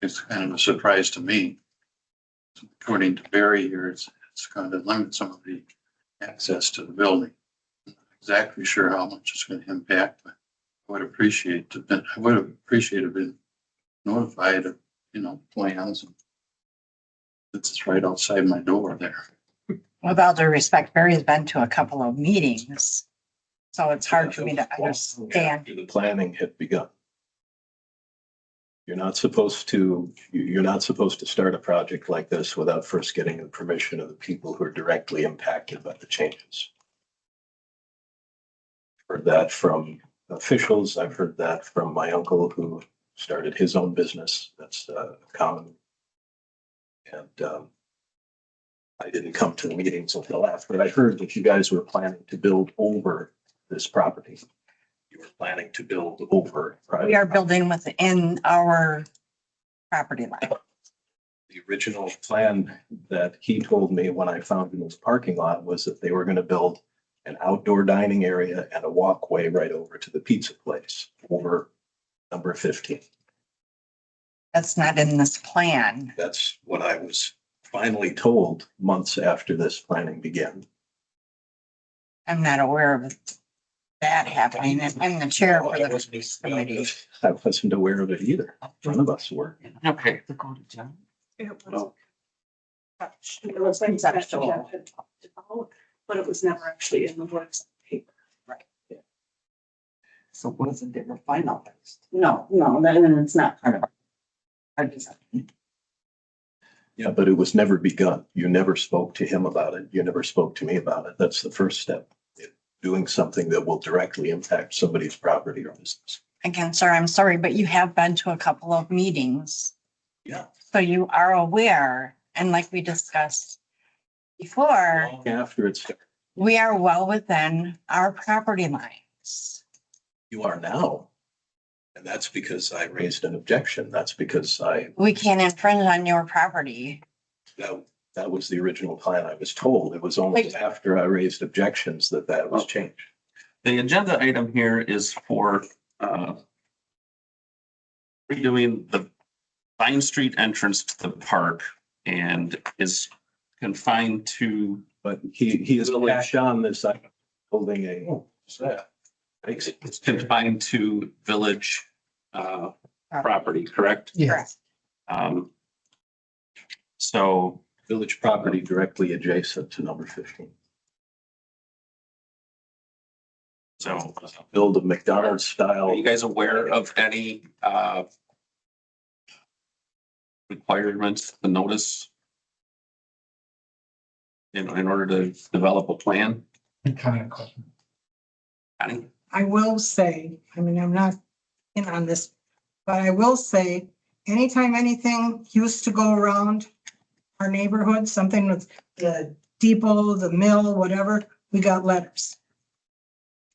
It's kind of a surprise to me. According to Barry here, it's going to limit some of the access to the building. Not exactly sure how much it's going to impact, but I would appreciate being notified of, plans. It's right outside my door there. With all due respect, Barry's been to a couple of meetings, so it's hard for me to understand. The planning had begun. You're not supposed to start a project like this without first getting the permission of the people who are directly impacted by the changes. Heard that from officials. I've heard that from my uncle who started his own business. That's common. And I didn't come to the meetings until after, but I heard that you guys were planning to build over this property. You were planning to build over. We are building within our property line. The original plan that he told me when I found in his parking lot was that they were going to build an outdoor dining area and a walkway right over to the pizza place over number 15. That's not in this plan. That's what I was finally told months after this planning began. I'm not aware of that happening. I'm the chair for the committee. I wasn't aware of it either. None of us were. okay. It was conceptual, but it was never actually in the works. So wasn't ever finalized. No, then it's not part of our design. Yeah, but it was never begun. You never spoke to him about it. You never spoke to me about it. That's the first step. Doing something that will directly impact somebody's property or business. Again, sir, I'm sorry, but you have been to a couple of meetings. Yeah. So you are aware, and like we discussed before, Long after it's, we are well within our property lines. you are now. And that's because I raised an objection. That's because We can't infringe on your property. that was the original plan. I was told. It was only after I raised objections that was changed. The agenda item here is for redoing the Vine Street entrance to the park and is confined to. But he is cash on this, holding a. It's confined to village property, correct? Yes. So Village property directly adjacent to number 15. So Build a McDonald's style. are you guys aware of any requirements, the notice? In order to develop a plan? I will say, I mean, I'm not in on this, but I will say anytime anything used to go around our neighborhood, something with the depot, the mill, whatever, we got letters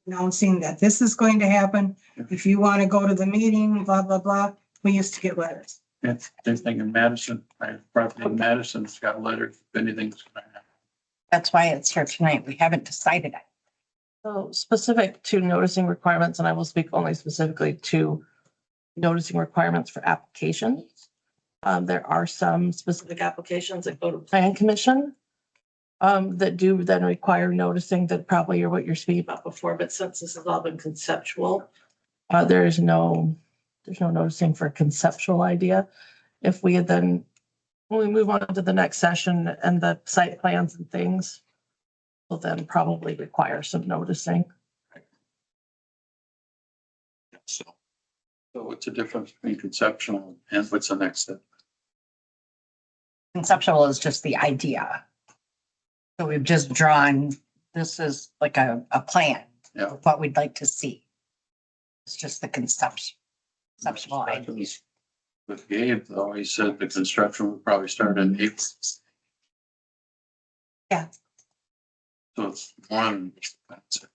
announcing that this is going to happen. If you want to go to the meeting, blah, blah, blah, we used to get letters. It's same thing in Madison, right? Property in Madison's got letters, if anything's gonna happen. That's why it's here tonight. We haven't decided it. So specific to noticing requirements, and I will speak only specifically to noticing requirements for applications. There are some specific applications that go to plan commission that do then require noticing that probably are what you're speaking about before, but since this has all been conceptual, there's no noticing for conceptual idea. If we had then, when we move on to the next session and the site plans and things, will then probably require some noticing. So what's the difference between conceptual and what's the next step? Conceptual is just the idea. So we've just drawn, this is like a plan of what we'd like to see. It's just the conceptual idea. With Gabe, though, he said the construction would probably start in April. Yeah. So it's one. The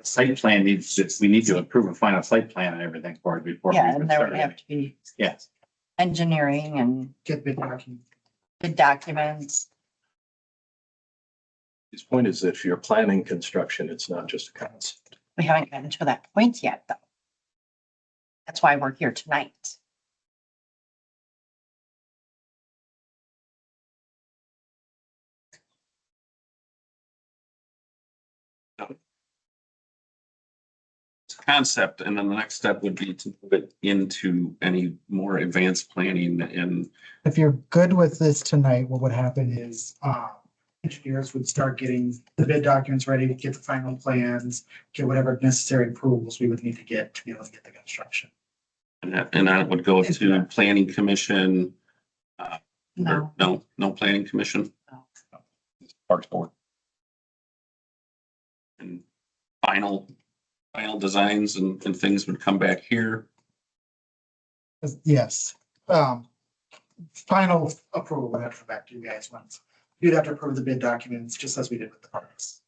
site plan we need to approve a final site plan and everything for it before. Yeah, and there would have to be Yes. engineering and Get bid document. the documents. His point is that if you're planning construction, it's not just a concept. We haven't gotten to that point yet, though. That's why we're here tonight. Concept, and then the next step would be to move it into any more advanced planning and If you're good with this tonight, what would happen is, engineers would start getting the bid documents ready, get the final plans, get whatever necessary approvals we would need to get to be able to get the construction. that would go to planning commission. No. No planning commission. Parks board. And final designs and things would come back here. Yes, final approval would have to come back to you guys once. You'd have to approve the bid documents, just as we did with the parks.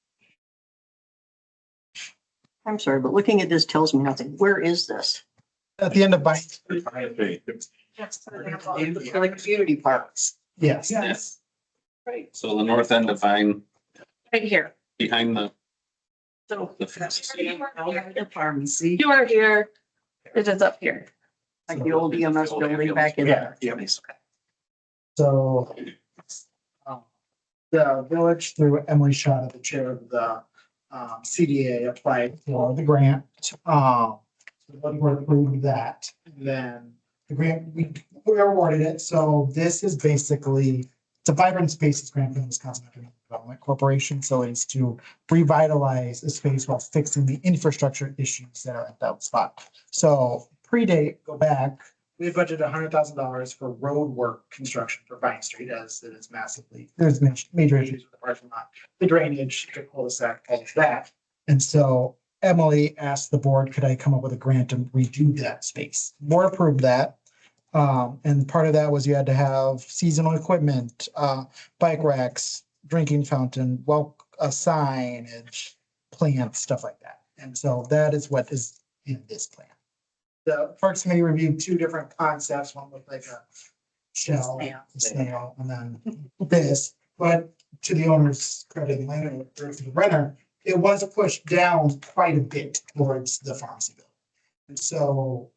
I'm sorry, but looking at this tells me nothing. Where is this? At the end of buying. For the community parks. Yes. Yes. Right. So the north end of Vine, Right here. behind the So The pharmacy. you are here. It is up here. Like the old EMS building back in Yeah. there. So the village, through Emily Shaw, the chair of the CDA, applied for the grant. So the board approved that. And then the grant, we awarded it. So this is basically, it's a vibrant spaces grant from Wisconsin Economic Development Corporation. So it's to revitalize a space while fixing the infrastructure issues that are at that spot. So go back, we had budgeted $100,000 for road work construction for Vine Street, as it is massively, there's major issues with the parking lot, the drainage, the cul-de-sac, all of that. And so Emily asked the board, could I come up with a grant to redo that space? Board approved that. And part of that was you had to have seasonal equipment, bike racks, drinking fountain, a signage, plants, stuff like that. And so that is what is in this plan. The Parks Committee reviewed two different concepts. One looked like a shell, a snail, and then this. But to the owner's credit, the landowner, or to the renter, it was pushed down quite a bit towards the pharmacy building. And so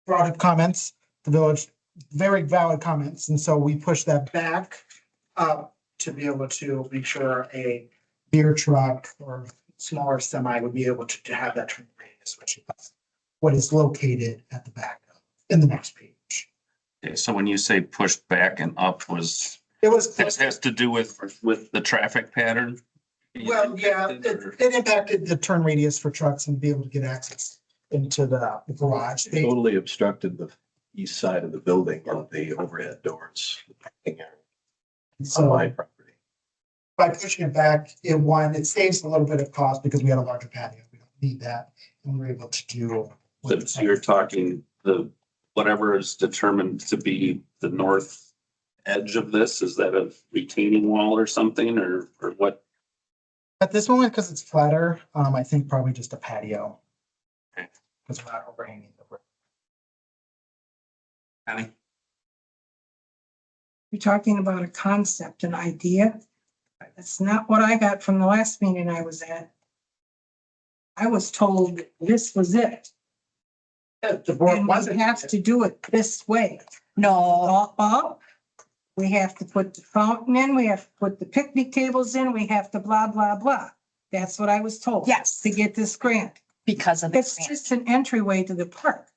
brought up comments, the village, very valid comments. And so we pushed that back up to be able to make sure a beer truck or smaller semi would be able to have that turn radius, which is what is located at the back in the next page. Okay, so when you say pushed back and up it has to do with the traffic pattern? Well, yeah, it impacted the turn radius for trucks and be able to get access into the garage. It totally obstructed the east side of the building on the overhead doors. So On my property. by pushing it back, it saves a little bit of cost because we had a larger patio. We don't need that. And we were able to do. So you're talking the, whatever is determined to be the north edge of this, is that a retaining wall or something, or what? At this moment, because it's flatter, I think probably just a patio. Okay. Because we're not overhanging the brick. Annie? You're talking about a concept, an idea. That's not what I got from the last meeting I was at. I was told this was it. The board And wasn't. we have to do it this way. No, We have to put the fountain in, we have to put the picnic tables in, we have to blah, blah, blah. That's what I was told. Yes. To get this grant. because of the It's grant. just an entryway to the park.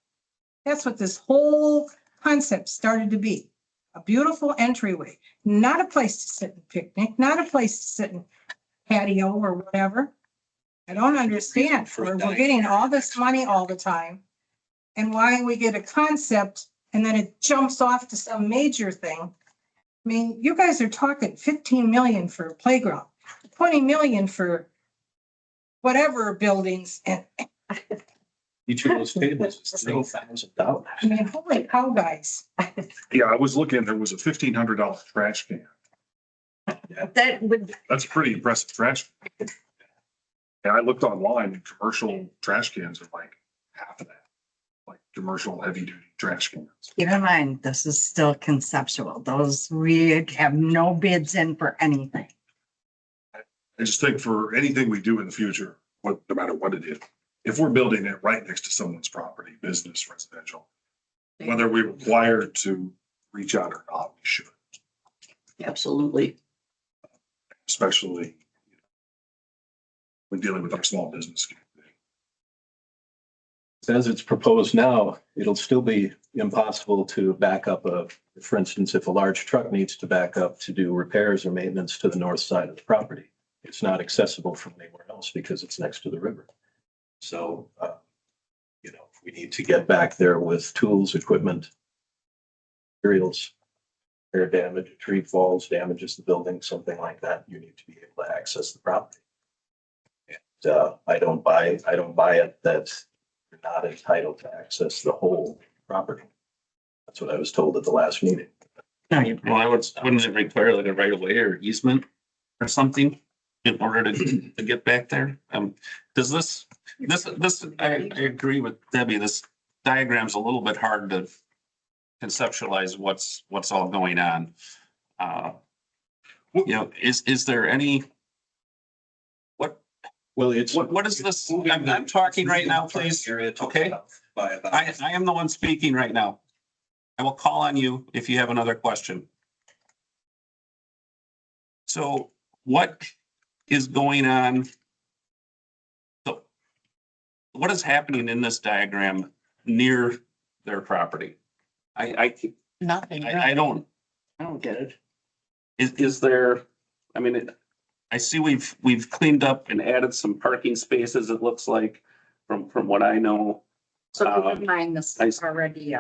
That's what this whole concept started to be. A beautiful entryway, not a place to sit and picnic, not a place to sit and patio or whatever. I don't understand. We're getting all this money all the time. And why we get a concept and then it jumps off to some major thing. I mean, you guys are talking 15 million for a playground, 20 million for whatever buildings, and Each of those tables is $3,000. I mean, holy cow, guys. Yeah, I was looking, there was a $1,500 trash can. That would, That's a pretty impressive trash. can. And I looked online and commercial trash cans are like half of that. Like commercial heavy duty trash cans. keep in mind, this is still conceptual. Those, we have no bids in for anything. I just think for anything we do in the future, no matter what it is, if we're building it right next to someone's property, business, residential, whether we're required to reach out or not, we should, Absolutely. especially when dealing with our small business community. As it's proposed now, it'll still be impossible to back up for instance, if a large truck needs to back up to do repairs or maintenance to the north side of the property, it's not accessible from anywhere else because it's next to the river. So, if we need to get back there with tools, equipment, materials, air damage, a tree falls, damages the building, something like that, you need to be able to access the property. And I don't buy it that you're not entitled to access the whole property. That's what I was told at the last meeting. Well, wouldn't it require like a right of way or easement or something in order to get back there? Does this, I agree with Debbie, this diagram's a little bit hard to conceptualize what's all going on. Is there any, well, it's what is this? I'm talking right now, please. Okay. I am the one speaking right now. I will call on you if you have another question. So what is going on? So what is happening in this diagram near their property? Nothing. I don't get it. Is there, I mean, I see we've cleaned up and added some parking spaces, it looks like, from what I know. So keep in mind, this is already,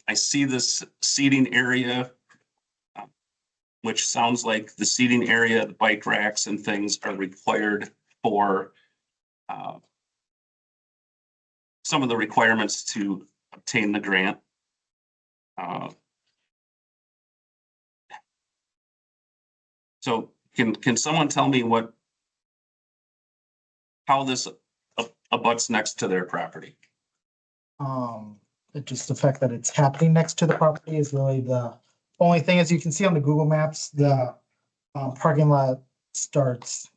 I see this seating area, which sounds like the seating area, the bike racks and things are required for some of the requirements to obtain the grant. So can someone tell me how this abuts next to their property? Just the fact that it's happening next to the property is really the only thing. As you can see on the Google Maps, the parking lot starts.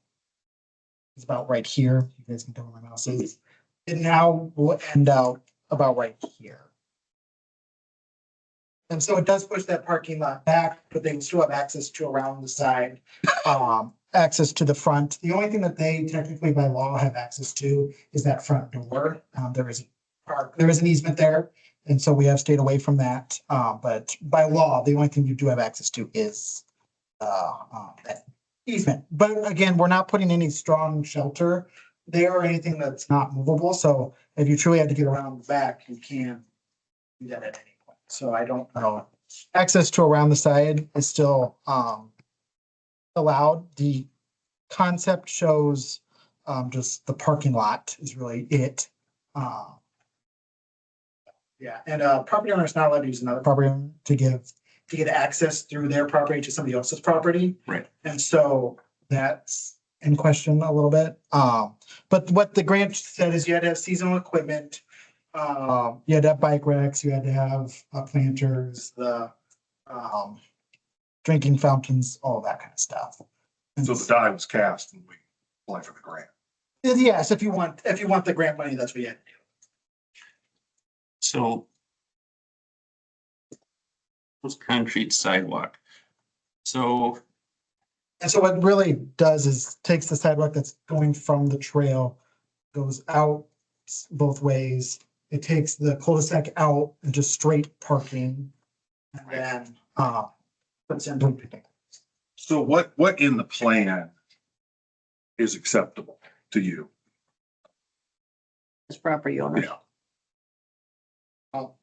It's about right here. You guys can tell where my mouse is. It now will end out about right here. And so it does push that parking lot back, but they still have access to around the side, access to the front. The only thing that they technically by law have access to is that front door. There is an easement there. And so we have stayed away from that. But by law, the only thing you do have access to is that easement. But again, we're not putting any strong shelter there or anything that's not movable. So if you truly had to get around the back, you can do that at any point. So I don't know. Access to around the side is still allowed. The concept shows just the parking lot is really it. Yeah, and property owner is not allowed to use another property owner to get access through their property to somebody else's property. Right. And so that's in question a little bit. But what the grant said is you had to have seasonal equipment. You had to have bike racks, you had to have planters, the drinking fountains, all that kind of stuff. So the die was cast and we apply for the grant. Yes, if you want the grant money, that's what you had to do. So those concrete sidewalk. So And so what it really does is takes the sidewalk that's going from the trail, goes out both ways. It takes the cul-de-sac out and just straight parking. And then, puts in. So what in the plan is acceptable to you? As property owner. Yeah. Well,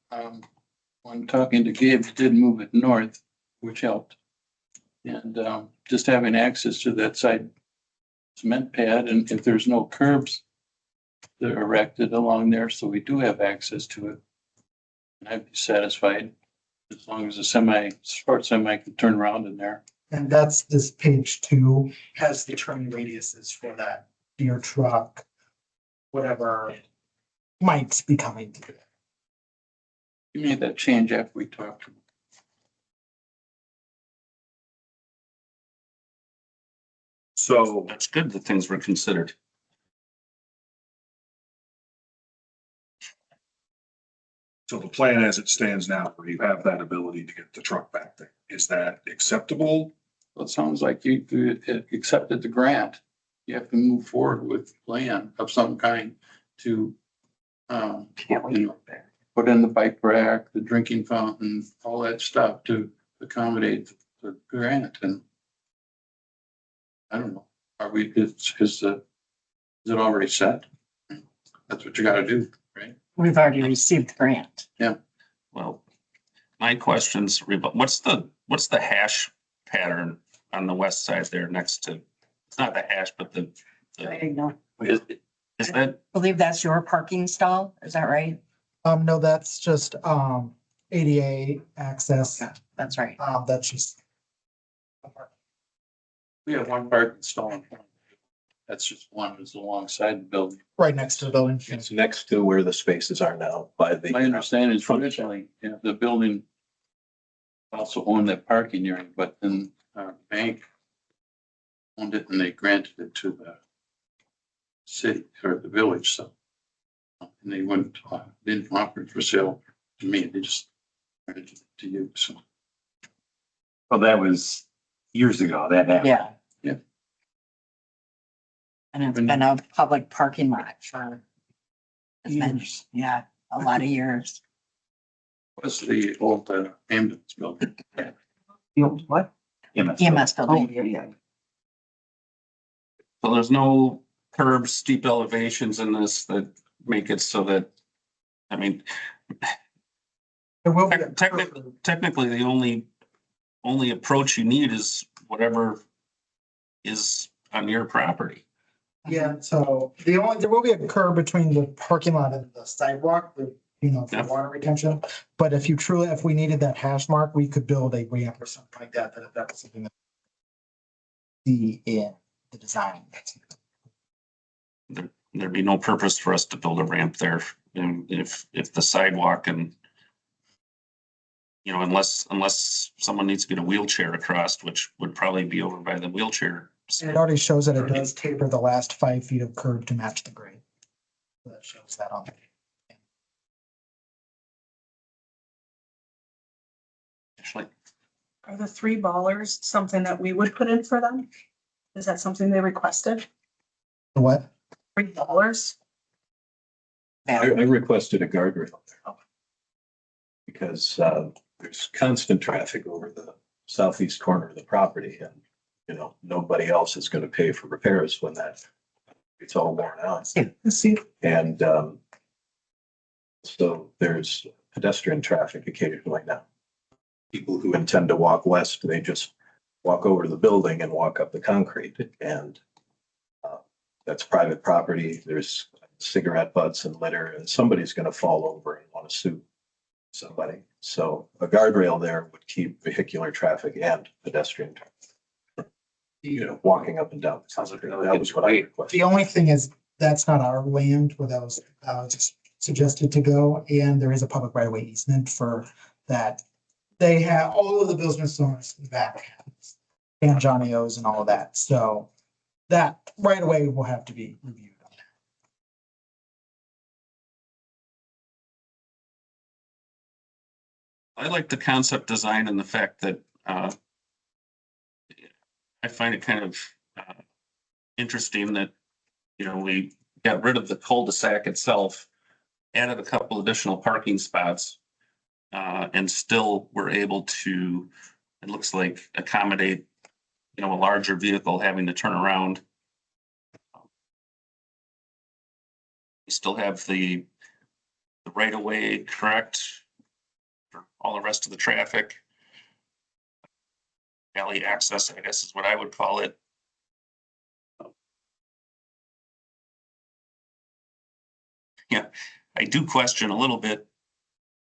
when talking to Gabe, he did move it north, which helped. And just having access to that side cement pad, and if there's no curbs, they're erected along there, so we do have access to it. And I'd be satisfied as long as a sport semi can turn around in there. And that's this page 2 has the turning radiuses for that deer truck, whatever might be coming to it. You made that change after we talked. So that's good that things were considered. So the plan as it stands now, where you have that ability to get the truck back there, is that acceptable? Well, it sounds like you accepted the grant. You have to move forward with a plan of some kind to put in the bike rack, the drinking fountain, all that stuff to accommodate the grant. And I don't know, is it already set? That's what you gotta do, right? We've already received the grant. Yeah. Well, my question's, what's the hash pattern on the west side there next to, it's not the hash, but the is that, I believe that's your parking stall. Is that right? No, that's just ADA access. Okay, that's right. That's just. We have one parking stall. That's just one, it's alongside the building. Right next to the building. It's next to where the spaces are now by the. My understanding is originally, yeah, the building also owned that parking area, but then our bank owned it and they granted it to the city or the village, so. And they didn't offer it for sale to me, they just granted it to you, so. Well, that was years ago, that happened. Yeah. Yeah. And it's been a public parking lot for years. Yeah, a lot of years. Was the old ambulance building. The old what? EMS Oh, building. yeah. so there's no curb steep elevations in this that make it so that, I mean, There will be. technically, the only approach you need is whatever is on your property. Yeah, so there will be a curb between the parking lot and the sidewalk, for Yeah. water retention. But if we needed that hash mark, we could build a ramp or something like that, that was something that see in the design. There'd be no purpose for us to build a ramp there, and if the sidewalk and unless someone needs to get a wheelchair across, which would probably be over by the wheelchair. And it already shows that it does taper the last 5 feet of curb to match the grade. That shows that on. Actually, Are the 3 ballers something that we would put in for them? Is that something they requested? The what? 3 ballers? I requested a guardrail there. Because there's constant traffic over the southeast corner of the property and, nobody else is going to pay for repairs when it's all worn out. And so there's pedestrian traffic occasionally now. People who intend to walk west, they just walk over to the building and walk up the concrete, and that's private property. There's cigarette butts and litter, and somebody's going to fall over and want to sue somebody. So a guardrail there would keep vehicular traffic and pedestrian traffic, you know, walking up and down. That was what I requested. The only thing is, that's not our land where that was just suggested to go, and there is a public right of way easement for that. They have all of the business owners in the back, and Johnny O's and all of that, so that right away will have to be reviewed. I like the concept design and the fact that I find it kind of interesting that, you know, we got rid of the cul-de-sac itself, added a couple additional parking spots, and still were able to, it looks like, accommodate, you know, a larger vehicle having to turn around. We still have the right of way, correct? For all the rest of the traffic. Alley access, I guess is what I would call it. Yeah, I do question a little bit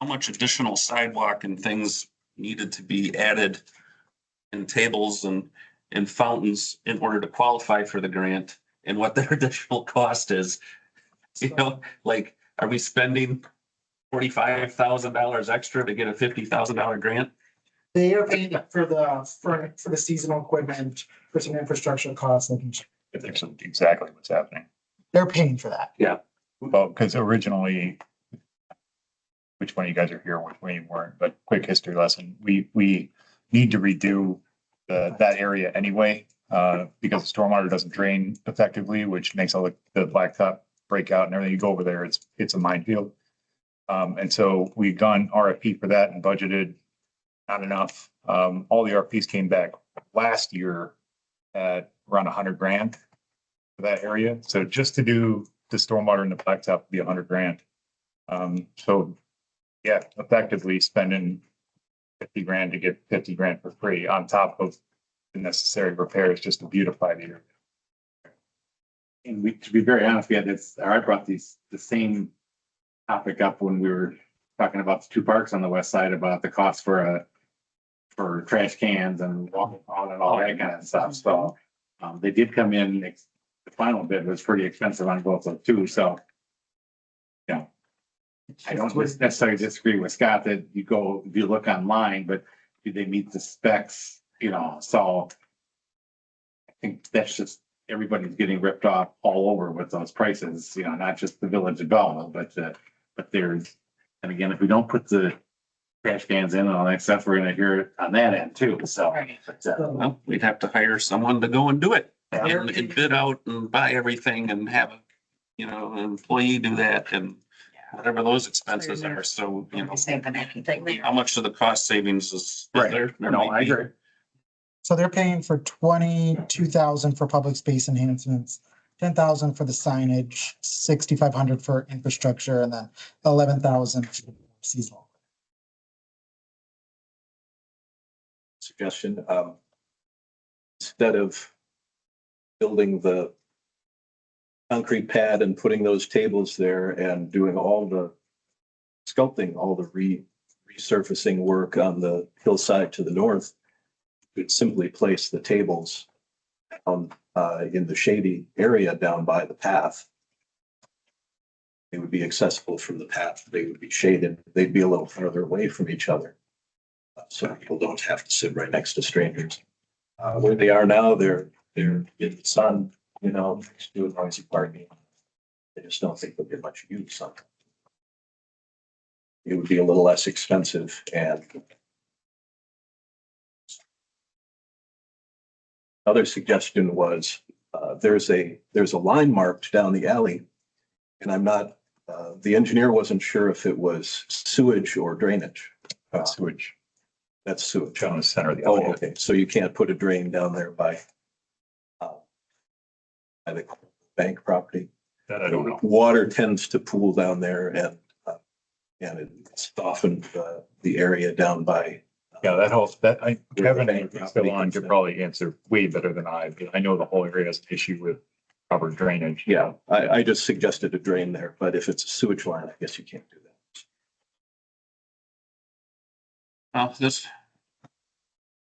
how much additional sidewalk and things needed to be added and tables and fountains in order to qualify for the grant and what their additional cost is. You know, like, are we spending $45,000 extra to get a $50,000 grant? They are paying for the seasonal equipment, for some infrastructure costs, That's exactly what's happening. they're paying for that. Yeah. Well, because originally, which one of you guys are here, which one you weren't, but quick history lesson, we need to redo that area anyway, because the stormwater doesn't drain effectively, which makes all the blacktop break out and everything. You go over there, it's a minefield. And so we've done RFP for that and budgeted not enough. All the RFPs came back last year at around $100,000 for that area. So just to do the stormwater and the blacktop would be $100,000. So yeah, effectively spending $50,000 to get $50,000 for free on top of the necessary repairs just to beautify the area. And we, to be very honest, we had this, or I brought the same topic up when we were talking about the two parks on the west side about the cost for trash cans and walking on and all that kind of stuff. So they did come in, the final bid was pretty expensive on both of two. So, yeah, I don't necessarily disagree with Scott that if you look online, but do they meet the specs? You know, so I think that's just, everybody's getting ripped off all over with those prices, you know, not just the Village of Belleville, but there's, and again, if we don't put the trash cans in and all that stuff, we're gonna hear it on that end too, so. Well, we'd have to hire someone to go and do it and bid out and buy everything and have, you know, an employee do that and whatever those expenses are. So, you know, how much of the cost savings is there? No, I agree. So they're paying for 22,000 for public space enhancements, 10,000 for the signage, 6,500 for infrastructure, and then 11,000 for seasonal. Suggestion, instead of building the concrete pad and putting those tables there and doing all the sculpting, all the resurfacing work on the hillside to the north, could simply place the tables in the shady area down by the path. They would be accessible from the path. They would be shaded. They'd be a little further away from each other. So people don't have to sit right next to strangers. Where they are now, they're in the sun, you know, doing noisy parking. I just don't think there'll be much use on it. It would be a little less expensive and other suggestion was there's a line marked down the alley, and I'm not. The engineer wasn't sure if it was sewage or drainage. Sewage. That's sewage On the center of the Oh, alley. okay. So you can't put a drain down there by the bank property. That I don't know. Water tends to pool down there, and it softened the area down by. Yeah, Kevin, if he's still on, could probably answer way better than I. I know the whole area has an issue with proper drainage. Yeah, I just suggested a drain there, but if it's a sewage line, I guess you can't do that. This,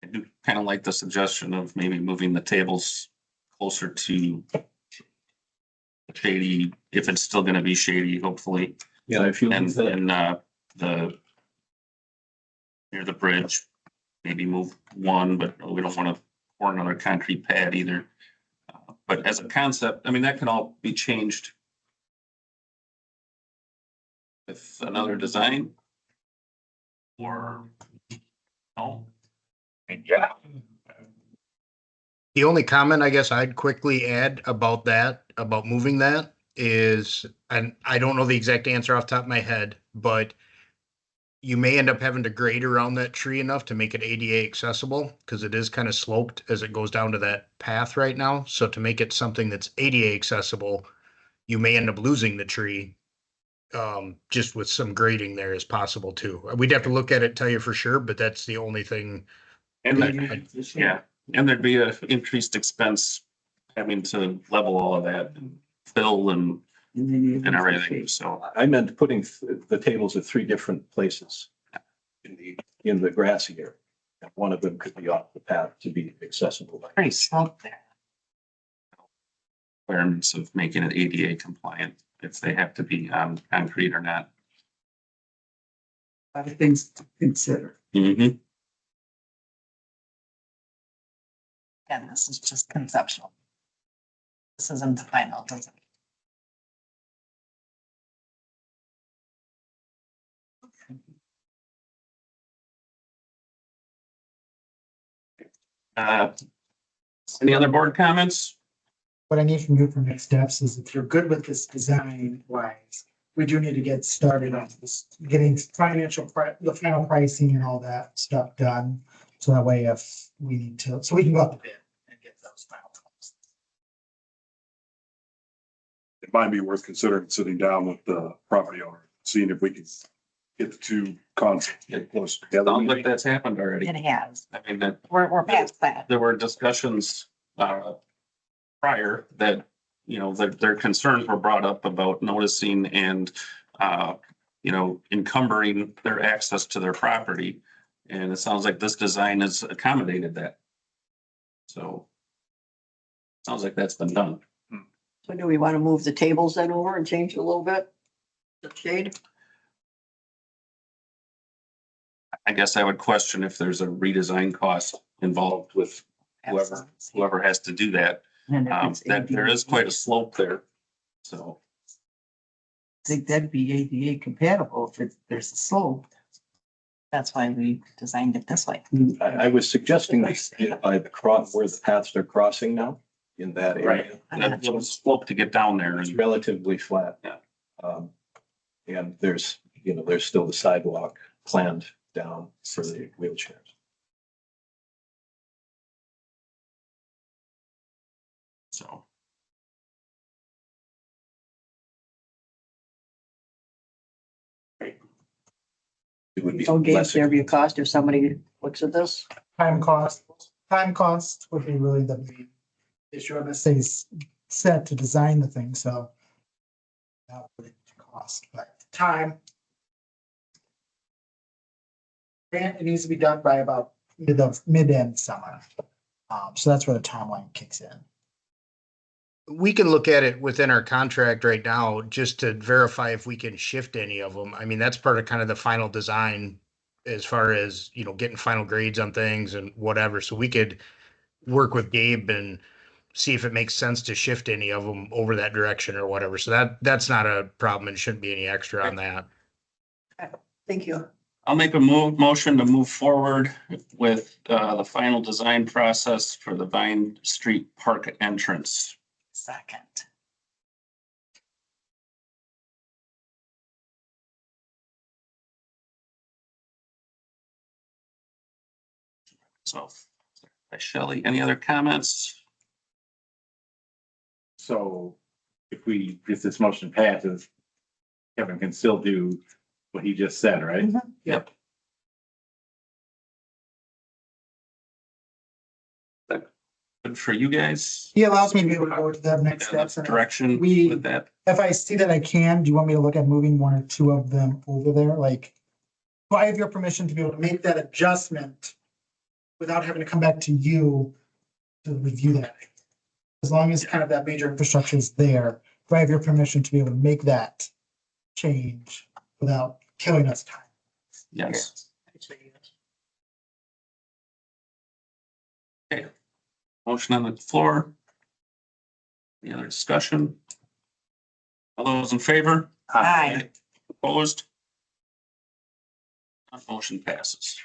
I do kind of like the suggestion of maybe moving the tables closer to shady, if it's still gonna be shady, hopefully. Yeah, if you. And the near the bridge, maybe move one, but we don't want to pour another concrete pad either. But as a concept, I mean, that can all be changed with another design. Or, no. Yeah. The only comment I guess I'd quickly add about that, about moving that is, and I don't know the exact answer off the top of my head, but you may end up having to grade around that tree enough to make it ADA accessible, because it is kind of sloped as it goes down to that path right now. So to make it something that's ADA accessible, you may end up losing the tree. Just with some grading there is possible too. We'd have to look at it, tell you for sure, but that's the only thing. And yeah, and there'd be a increased expense having to level all of that and fill and everything, so. I meant putting the tables at 3 different places in the grassy area. And one of them could be off the path to be accessible. Pretty sloped there. Requirements of making it ADA compliant, if they have to be on concrete or not. A lot of things to consider. Mm-hmm. And this is just conceptual. This isn't the final design. Any other board comments? What I need from you for next steps is if you're good with this design wise, we do need to get started on this, getting the final pricing and all that stuff done. So that way if we need to, so we can go out to bid and get those final costs. It might be worth considering sitting down with the property owner, seeing if we can get the two concepts get close together. Sounds like that's happened already. It has. I mean, that We're past that. there were discussions prior that, you know, their concerns were brought up about noticing and, you know, encumbering their access to their property. And it sounds like this design has accommodated that. So sounds like that's been done. So do we want to move the tables then over and change it a little bit? The shade? I guess I would question if there's a redesign cost involved with whoever has to do that. And if it's That there is quite a ADA, slope there, so. I think that'd be ADA compatible if there's a slope. That's why we designed it this way. I was suggesting that by the cross, where the paths are crossing now, in that area. That little slope to get down there It's and relatively flat. Yeah. And there's, you know, there's still the sidewalk planned down for the wheelchairs. so. It would be So Gabe, less. there be a cost if somebody looks at this? Time cost would be really the main issue. MSA is set to design the thing, so. That would cost, but time. Grant, it needs to be done by about mid-end summer. So that's where the timeline kicks in. We can look at it within our contract right now, just to verify if we can shift any of them. I mean, that's part of kind of the final design as far as, you know, getting final grades on things and whatever. So we could work with Gabe and see if it makes sense to shift any of them over that direction or whatever. So that's not a problem and shouldn't be any extra on that. Thank you. I'll make a motion to move forward with the final design process for the Vine Street Park entrance. Second. So, by Shelley, any other comments? So if this motion passes, Kevin can still do what he just said, right? Yep. Good for you guys? He allows me to be able to go to the next steps. and Direction we- with that. If I see that I can, do you want me to look at moving one or two of them over there? Like, do I have your permission to be able to make that adjustment without having to come back to you to review that? As long as kind of that major infrastructure is there, do I have your permission to be able to make that change without killing us time? Yes. Okay. Motion on the floor. Any other discussion? All those in favor? Aye. Opposed? None. Motion passes.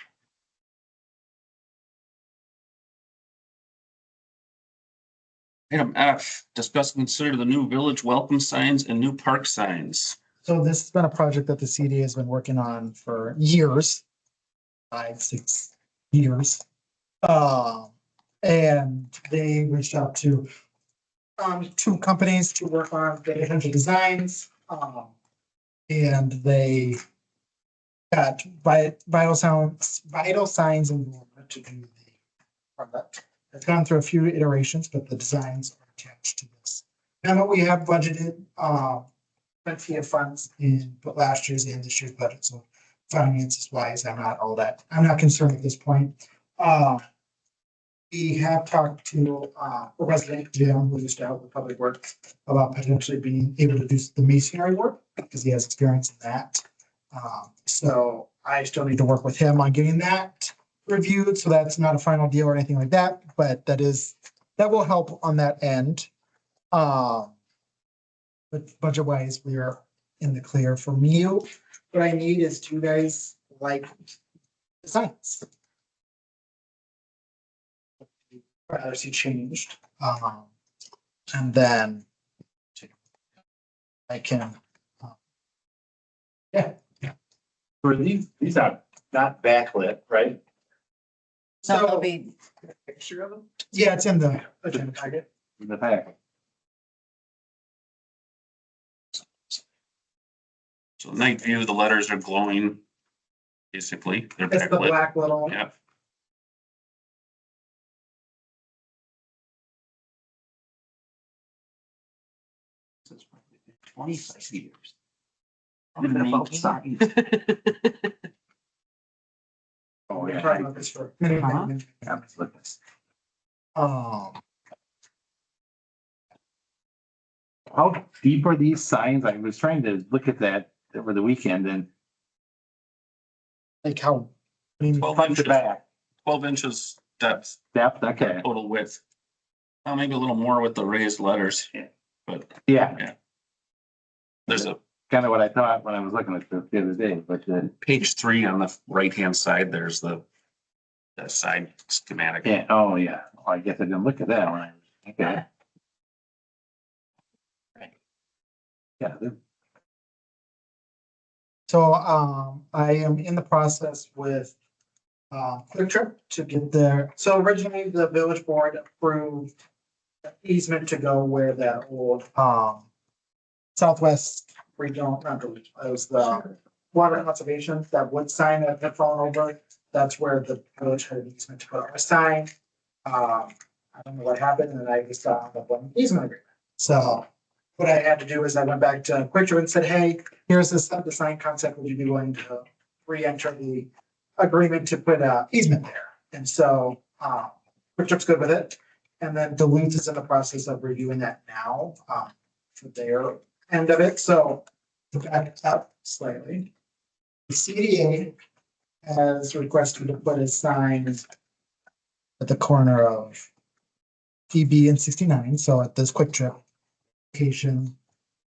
Item F, discuss and consider the new village welcome signs and new park signs. So this has been a project that the CDA has been working on for years, 5, 6 years. And they reached out to 2 companies to work on the potential designs. And they got Vital Signs and More to do the product. It's gone through a few iterations, but the designs are attached to this. And what we have budgeted, plenty of funds in last year's and this year's budget. So finances wise, I'm not concerned at this point. We have talked to a resident, Jim, who used to help with public works, about potentially being able to do the masonry work because he has experience in that. So I still need to work with him on getting that reviewed. So that's not a final deal or anything like that, but that will help on that end. But budget wise, we are in the clear. For me, what I need is 2 guys like designs. Privacy changed. And then I can, For these are not backlit, right? So it'll be, picture of them. Yeah, it's in the agenda packet. In the packet. So night view, the letters are glowing. Basically, they're It's the backlit. black little. Yeah. This is probably 25 years. About signs. Oh, We're yeah. talking about this for. Uh-huh. Look at this. How deep are these signs? I was trying to look at that over the weekend and Like how? 12 front to inches, back, 12 inches depth, depth, okay, total width. Maybe a little more with the raised letters, but yeah, there's a kind of what I thought when I was looking at this the other day, but page 3 on the right-hand side. There's the side schematic. yeah, oh, yeah, oh, I guess I didn't look at that one. Okay. Yeah, So I am in the process with Quick Trip to get there. So originally the village board approved easement to go where that old Southwest regional, not village, it was the water conservation, that wood sign that had fallen over. That's where the village had an easement to put our sign. I don't know what happened, and I just got up on easement agreement. So what I had to do is I went back to Quick Trip and said, hey, here's the sign concept. Would you be willing to re-enter the agreement to put easement there? And so Quick Trip's good with it. And then Duluth is in the process of reviewing that now for their end of it. So to back up slightly, the CDA has requested to put a sign at the corner of PB and 69. So at this Quick Trip location,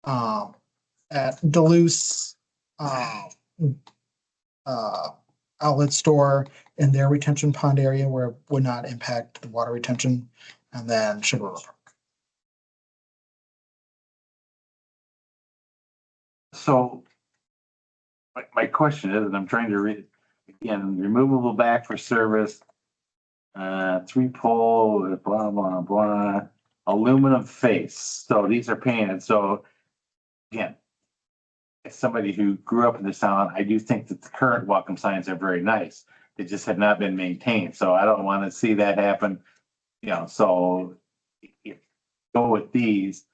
at Duluth outlet store in their retention pond area where it would not impact the water retention, and then Sugar River Park. so my question is, and I'm trying to read, again, removable back for service, 3-pole, blah, blah, blah, aluminum face. So these are painted. So again, as somebody who grew up in this town, I do think that the current welcome signs are very nice. They just have not been maintained. So I don't want to see that happen. You know, so if go with these,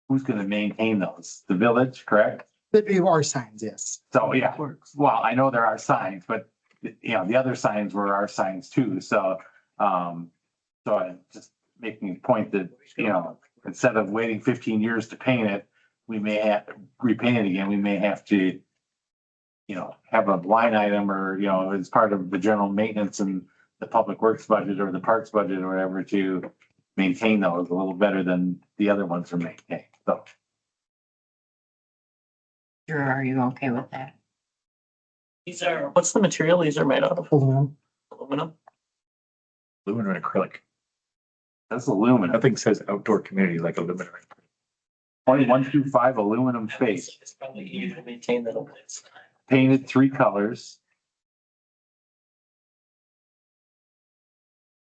who's going to maintain those? The village, correct? That'd be our signs, yes. So, yeah, well, I know there are signs, but you know, the other signs were our signs too, so, so I'm just making a point that, you know, instead of waiting 15 years to paint it, we may have, repaint it again, we may have to, you know, have a line item or, you know, as part of the general maintenance and the public works budget or the parks budget or whatever to maintain those a little better than the other ones are maintained, so. Sure, are you okay with that? These are, what's the material these are made out of? Aluminum. Aluminum? Aluminum and acrylic. That's aluminum. Nothing says outdoor community like aluminum. 2125 aluminum face, It's probably easier to maintain than it's. painted 3 colors.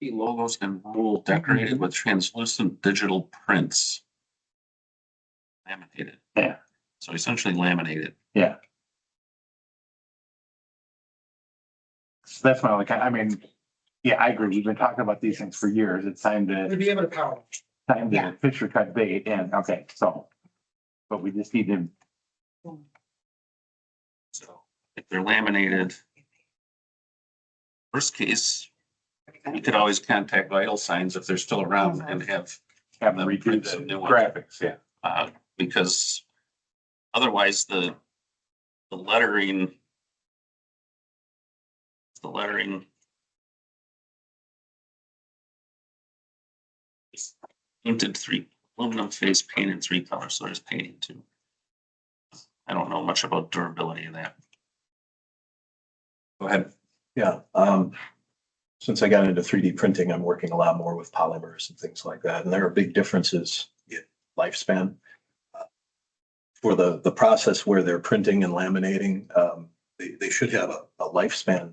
Logos and rule decorated with translucent digital prints. Laminated. Yeah. So essentially laminated. Yeah. So that's my only kind, I mean, yeah, I agree. We've been talking about these things for years. It's time We'd to, be able to power. time to fish or cut bait and, okay, so. But we just need to, So if they're laminated, worst case, you could always contact Vital Signs if they're still around and have have them redo print the some new ones. graphics, yeah. Because otherwise the lettering is painted 3 aluminum face painted 3 colors, so there's painting too. I don't know much about durability of that. Go ahead. Yeah, since I got into 3D printing, I'm working a lot more with polymers and things like that, and there are big differences in lifespan. For the process where they're printing and laminating, they should have a lifespan,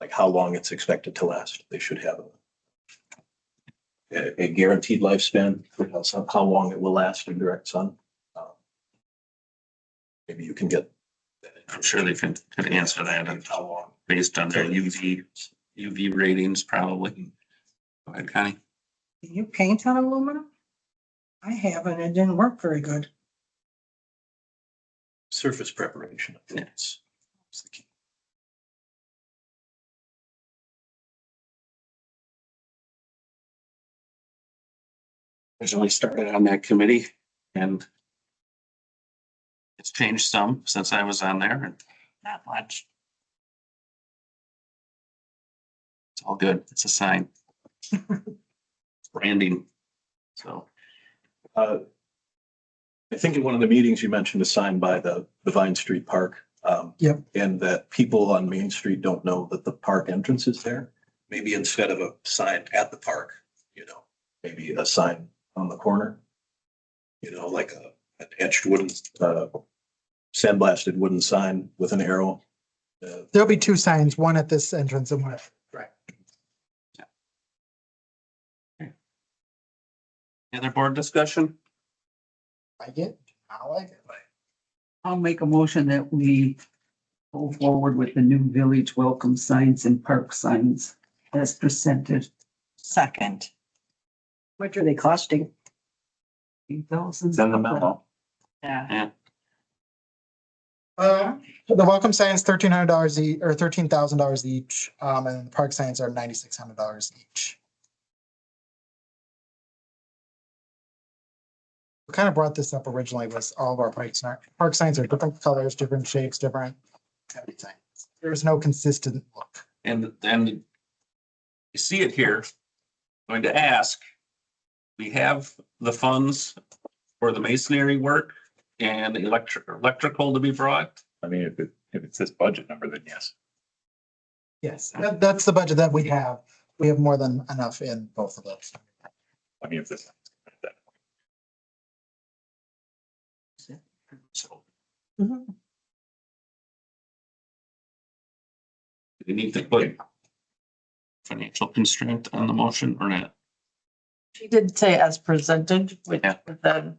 like how long it's expected to last. They should have a guaranteed lifespan for how long it will last in direct sun. Maybe you can get. I'm sure they could answer that and based on their UV ratings probably. Go ahead, Connie. Can you paint on aluminum? I haven't. It didn't work very good. Surface preparation. Yes. That's the key. Originally started on that committee and it's changed some since I was on there and Not much. it's all good. It's a sign. Branding. So. I think in one of the meetings you mentioned a sign by the Vine Street Park. Yep. And that people on Main Street don't know that the park entrance is there. Maybe instead of a sign at the park, you know, maybe a sign on the corner. You know, like an etched wooden, sandblasted wooden sign with an arrow. There'll be 2 signs, one at this entrance and one at. Right. Any other board discussion? I get, I like it. I'll make a motion that we go forward with the new village welcome signs and park signs as presented. Second. What are they costing? It's in the memo. Yeah. The welcome signs $1,300 each, or $13,000 each, and the park signs are $9,600 each. What kind of brought this up originally was all of our park signs are different colors, different shapes, different everything. There's no consistent look. And then you see it here. Going to ask, we have the funds for the masonry work and electrical to be brought. I mean, if it's this budget number, then yes. Yes, that's the budget that we have. We have more than enough in both of those. I mean, if this. So. We need to put financial constraint on the motion or not? She did say as presented, which Yeah. would then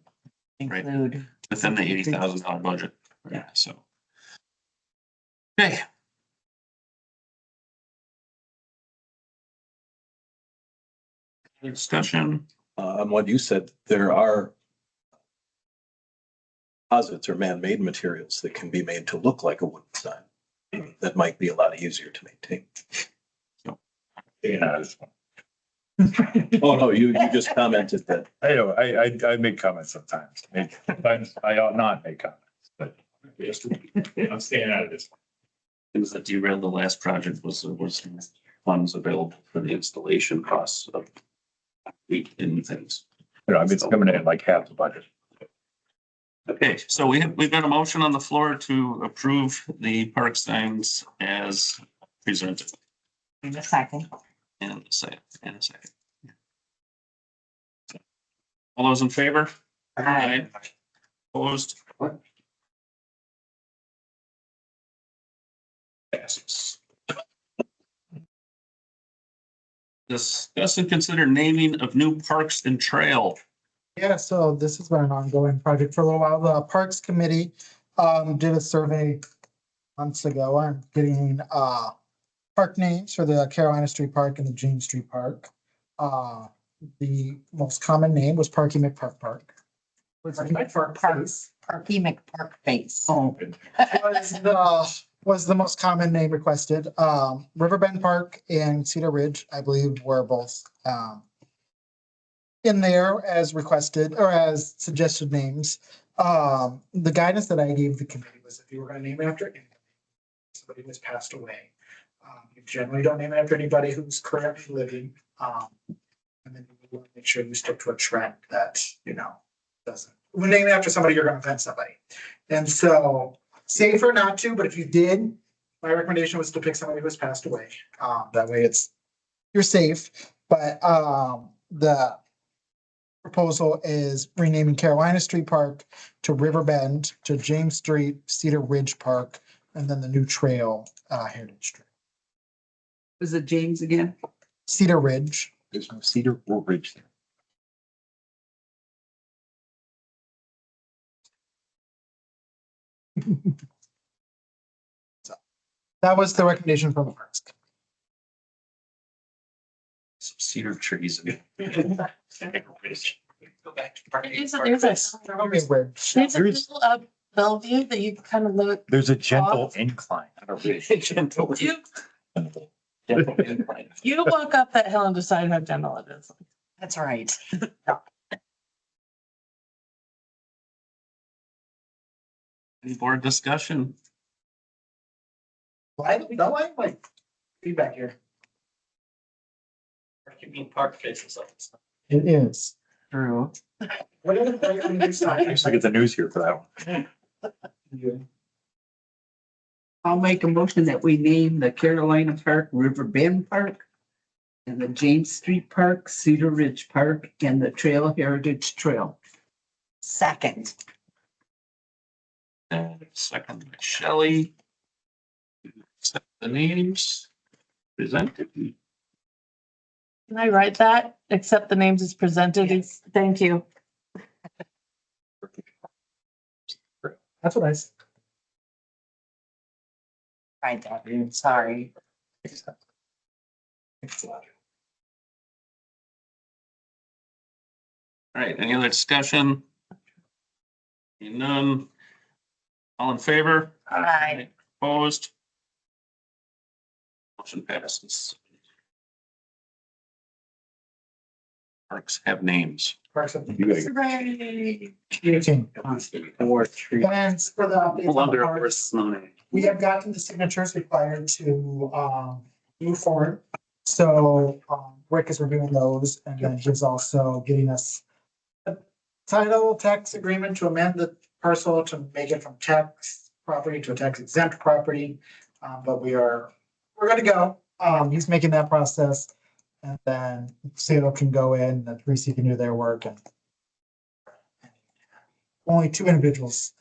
Include. Within the $80,000 budget. Yeah, so. Okay. Discussion. On what you said, there are composites or man-made materials that can be made to look like a wooden sign. That might be a lot easier to maintain. Yeah, Oh, no, you just commented that. I know, I make comments sometimes. Sometimes I ought not make comments, but I'm staying out of this. Things that derailed the last project was funds available for the installation costs of and things. You know, I mean, it's coming in like half the budget. Okay, so we've got a motion on the floor to approve the park signs as presented. In a second. And a second. All those in favor? Aye. Opposed? Passes. Discuss and consider naming of new parks and trail. Yeah, so this has been an ongoing project for a little while. The Parks Committee did a survey months ago on getting park names for the Carolina Street Park and the James Street Park. The most common name was Parky McPark Park. Parky McPark Face. Oh. Was the most common name requested. Riverbend Park and Cedar Ridge, I believe, were both in there as requested or as suggested names. The guidance that I gave the committee was if you were going to name it after anybody, somebody who's passed away. You generally don't name it after anybody who's currently living. And then you want to make sure you stick to a trend that, doesn't. When naming it after somebody, you're going to offend somebody. And so, safer not to, but if you did, my recommendation was to pick somebody who has passed away. That way you're safe. But the proposal is renaming Carolina Street Park to Riverbend, to James Street, Cedar Ridge Park, and then the new trail, Heritage Trail. Was it James again? Cedar Ridge. There's no Cedar or Ridge there. So that was the recommendation from the parks. Some cedar trees again. There's a hill up Bellevue that you can kind of look. There's a gentle incline. Gentle. You walk up that hill and decide how gentle it is. That's right. Any board discussion? Feedback here. You mean park faces like this? It is. True. What are the right on your side? I used to get the news here for that one. I'll make a motion that we name the Carolina Park Riverbend Park and the James Street Park, Cedar Ridge Park, and the Trail Heritage Trail. Second. And second by Shelley. Accept the names presented. Can I write that? Accept the names as presented. Yes. Thank you. That's what I said. Right there, dude. Sorry. All right, any other discussion? Seeing none. All in favor? Aye. Opposed? Motion passes. Parks have names. Parks of You gotta get Hooray. Plans for the updates on the Under parks. nine. We have gotten the signatures required to move forward. So Rick is reviewing those and then he's also getting us a title tax agreement to amend the parcel to make it from tax property to a tax exempt property. But we're gonna go. He's making that process. And then Salo can go in, and Reese can do their work and only two individuals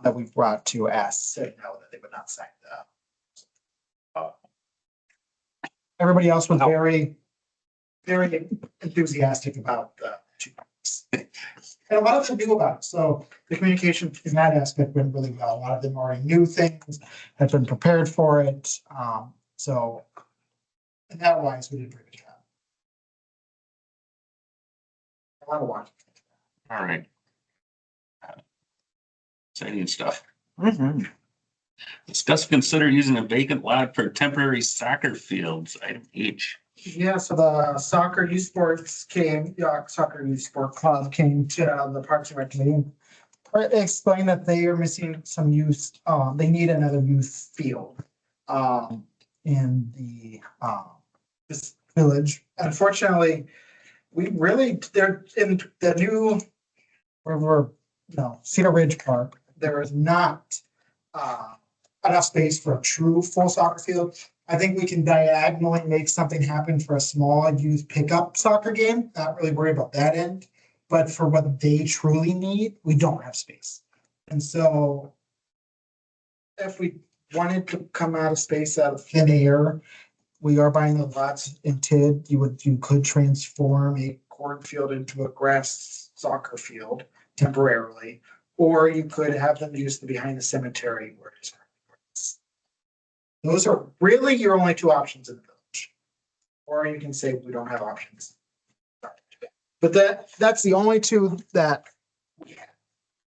that we've brought to ask said no, that they would not sign the. Everybody else was very enthusiastic about the two parks. And a lot of them knew about it. So the communication in that aspect went really well. A lot of them already knew things, had been prepared for it. So in that wise, we did a pretty good job. A lot of watching. All right. Exciting stuff. Mm-hmm. Discuss, consider using a vacant lot for temporary soccer fields, item H. Yeah, so the soccer youth sports came, soccer youth sport club came to the Parks and Rec committee and explained that they are missing some youth, they need another youth field. In the, this village. Unfortunately, we really, they're in the new, Cedar Ridge Park, there is not, enough space for a true full soccer field. I think we can diagonally make something happen for a small youth pickup soccer game, not really worried about that end. But for what they truly need, we don't have space. And so if we wanted to come out of space out of thin air, we are buying the lots in TID. You could transform a cornfield into a grass soccer field temporarily, or you could have them use the behind the cemetery where it is. Those are really your only two options in the village. Or you can say we don't have options. But that's the only two that we have.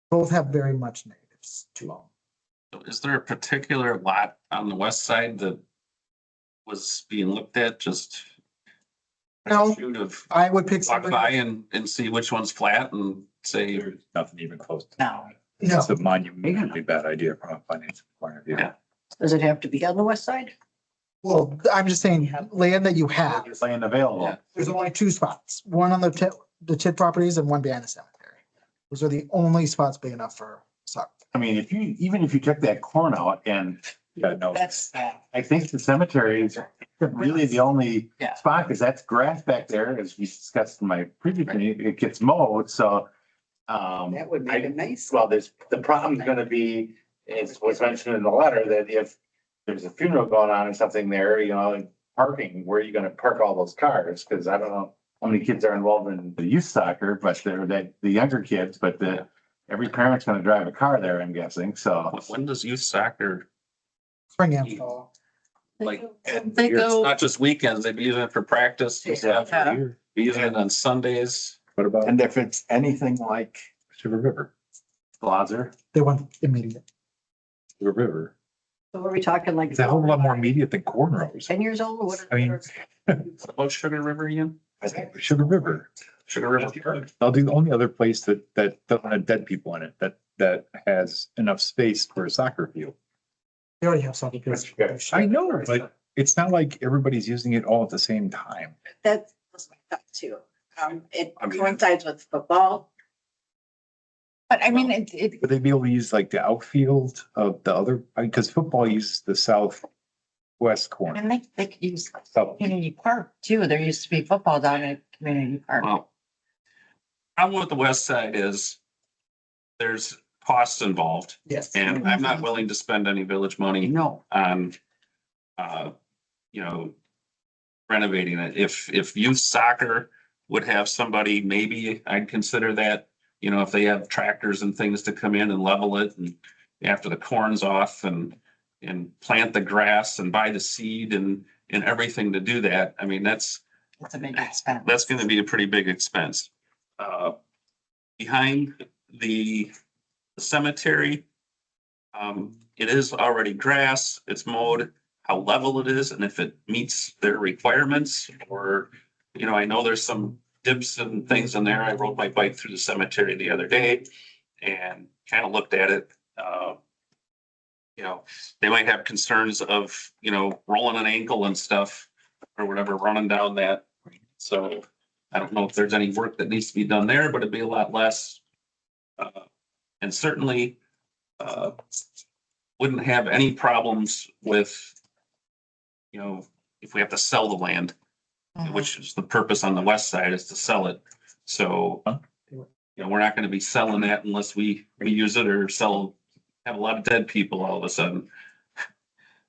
Both have very much negatives to them. Is there a particular lot on the west side that was being looked at? Just No, shoot of I would pick walk somebody. by and see which one's flat and say, There's nothing even close to. No. No, It's a monumentally bad idea from a financial point of view. Yeah. Does it have to be on the west side? well, I'm just saying land that you have. Just land available. Yeah. There's only two spots, one on the TID properties and one behind the cemetery. Those are the only spots big enough for soccer. I mean, even if you took that corn out and Yeah, no. That's, I think the cemetery is really the only Yeah. spot, because that's grass back there, as we discussed in my previous meeting, it gets mowed, so. That would make it nice. Well, the problem's gonna be, as was mentioned in the letter, that if there's a funeral going on or something there, parking, where are you gonna park all those cars? Cause I don't know how many kids are involved in the youth soccer, but the younger kids, but every parent's gonna drive a car there, I'm guessing, so. when does youth soccer, Spring and fall. like, they it's go, not just weekends, they'd be using it for practice, and stuff. Yeah. Be using it on Sundays. What about And if it's anything like Sugar River? Blazer. They want immediate. Sugar River. So are we talking like? It's a whole lot more immediate than cornrows. 10 years old or what? I mean, What about Sugar River again? I think Sugar River. Sugar River Park. I'll do the only other place that doesn't have dead people in it, that has enough space for a soccer field. They already have soccer fields. I know, but it's not like everybody's using it all at the same time. That was my thought too. It I mean- coincides with football. but I mean, it, Would they be able to use like the outfield of the other, because football uses the southwest corner. and they could use So community park too. There used to be football down at community park. Well, problem with the west side is there's costs involved, Yes. and I'm not willing to spend any village money No, on, renovating it. If youth soccer would have somebody, maybe I'd consider that, if they have tractors and things to come in and level it and after the corn's off and plant the grass and buy the seed and everything to do that. I mean, that's It's a big expense. that's gonna be a pretty big expense. Behind the cemetery, it is already grass, it's mowed, how level it is, and if it meets their requirements, or, I know there's some dips and things in there. I rode my bike through the cemetery the other day and kind of looked at it. They might have concerns of, rolling an ankle and stuff or whatever, running down that. So I don't know if there's any work that needs to be done there, but it'd be a lot less. And certainly, wouldn't have any problems with, if we have to sell the land, which is the purpose on the west side, is to sell it. So, we're not gonna be selling that unless we use it or have a lot of dead people all of a sudden.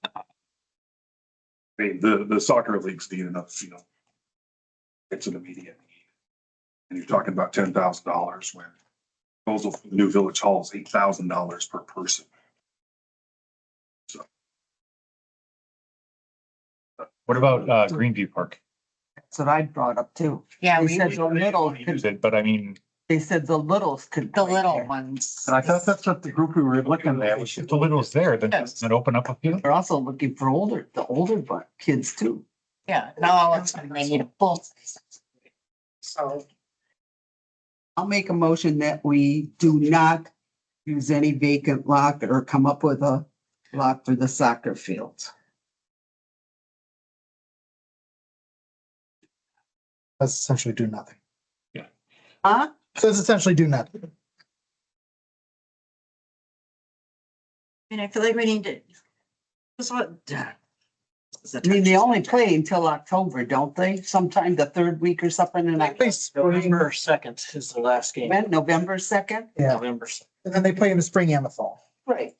I mean, the soccer leagues need enough, it's an immediate need. And you're talking about $10,000 when proposal for the new village hall is $8,000 per person. So. What about Greenview Park? that's what I brought up too. Yeah, They we said the middle could Use it, but I mean, They said the littles could. The play little there. ones. And I thought that's what the group we were looking at was. If the little's there, then does it open up a few? They're also looking for the older kids too. Yeah, now all of a sudden they need a full. So I'll make a motion that we do not use any vacant lot or come up with a lot for the soccer fields. That's essentially do nothing. Huh? So it's essentially do nothing. I mean, I feel like we need to. This is what. I mean, they only play until October, don't they? Sometime the third week or something in October. November 2nd is the last game. When, November 2nd? Yeah, November 2nd. and then they play in the spring and the fall. Right.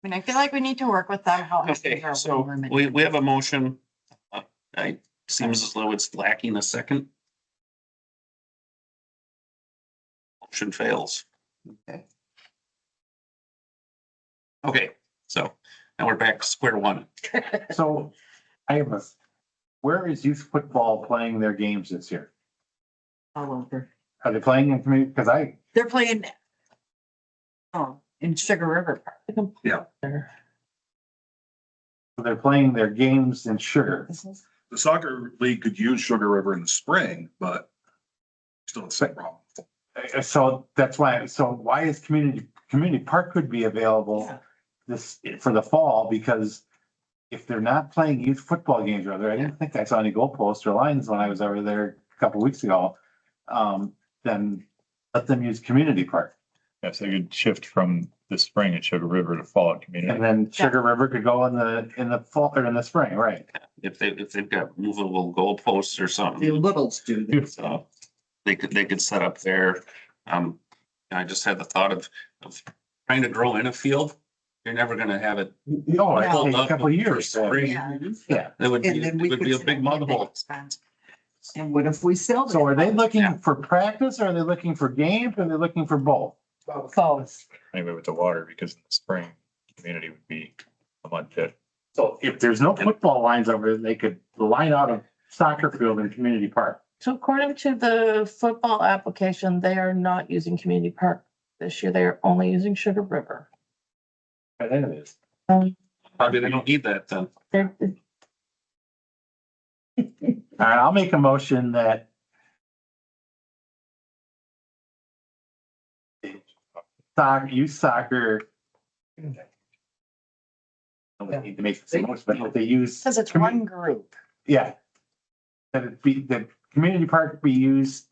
I mean, I feel like we need to work with them. How. Okay, so we have a motion. It seems as though it's lacking a second. Motion fails. Okay. Okay, so now we're back to square one. So I have a, where is youth football playing their games this year? All over. Are they playing in community? Because They're playing. Oh, in Sugar River Park. Yeah. they're playing their games in Sugar. The soccer league could use Sugar River in the spring, but still the same problem. So that's why, so why is community park could be available this for the fall? Because if they're not playing youth football games over there, I didn't think I saw any goalposts or lines when I was over there a couple of weeks ago. Then let them use community park. Yeah, so you could shift from the spring at Sugar River to fall at community. And then Sugar River could go in the fall or in the spring, right? If they've got movable goalposts or something. The littles do this. So they could set up there. I just had the thought of trying to grow in a field. You're never gonna have it. No, it filled takes a up couple of for years. spring. Yeah. It would be, And then it we would could be a say big mud hole. And what if we sell them? So are they looking for practice? Or are they looking for games? Or are they looking for both? Both. Anyway, with the water, because in the spring, community would be a mud pit. So if there's no football lines over, they could line out a soccer field in community park. So according to the football application, they are not using community park this year. They are only using Sugar River. I think it is. Probably they don't need that then. All right, I'll make a motion that youth soccer. Don't need to make the same motion, but if they use. Because it's one group. Yeah. That community park be used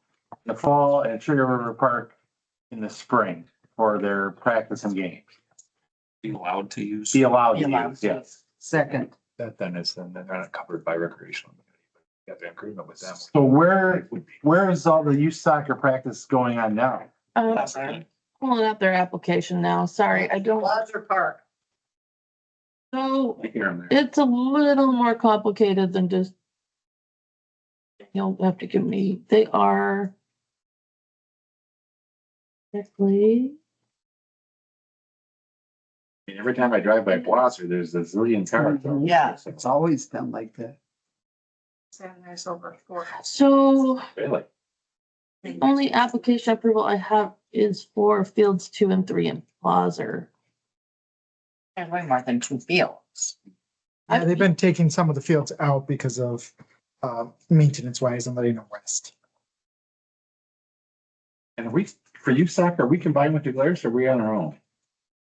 in the fall and Sugar River Park in the spring for their practice and games. Be allowed to use. Be allowed to use, yes. Second. That then is, then they're not covered by recreational. You have to agreement with them. So where is all the youth soccer practice going on now? Pulling up their application now. Sorry, I don't. Lodger Park. So Here and there. it's a little more complicated than just. You'll have to give me, they are. Exactly. I mean, every time I drive by Blosser, there's a zillion cars. Yeah. It's always been like that. Sanders over 4. So Really? the only application approval I have is for fields 2 and 3 in Plaza. There's way more than 2 fields. Yeah, they've been taking some of the fields out because of maintenance wise and letting them rest. And for youth soccer, are we combined with the Glares or are we on our own?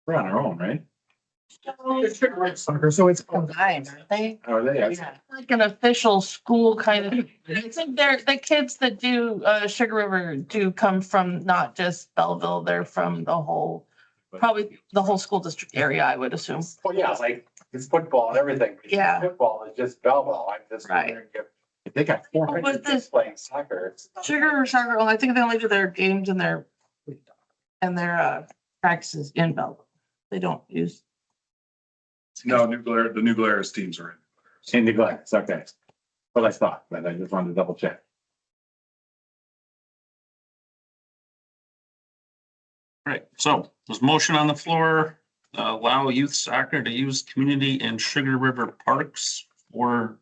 We're on our own, right? Soccer, so it's Combined, aren't they? Or are they? Yeah. Like an official school kind of, I think the kids that do Sugar River do come from not just Belleville, they're from the whole, probably the whole school district area, I would assume. Oh, yeah, like it's football and everything. Yeah. Football is just Belleville. I'm just Right. wondering if they got 400 kids playing soccer. Sugar River Soccer, I think they only do their games and their practices in Belleville. They don't use. No, the New Glarus teams are in. In the Glares, okay. What I thought, but I just wanted to double check. Right, so there's motion on the floor, allow youth soccer to use community and Sugar River parks for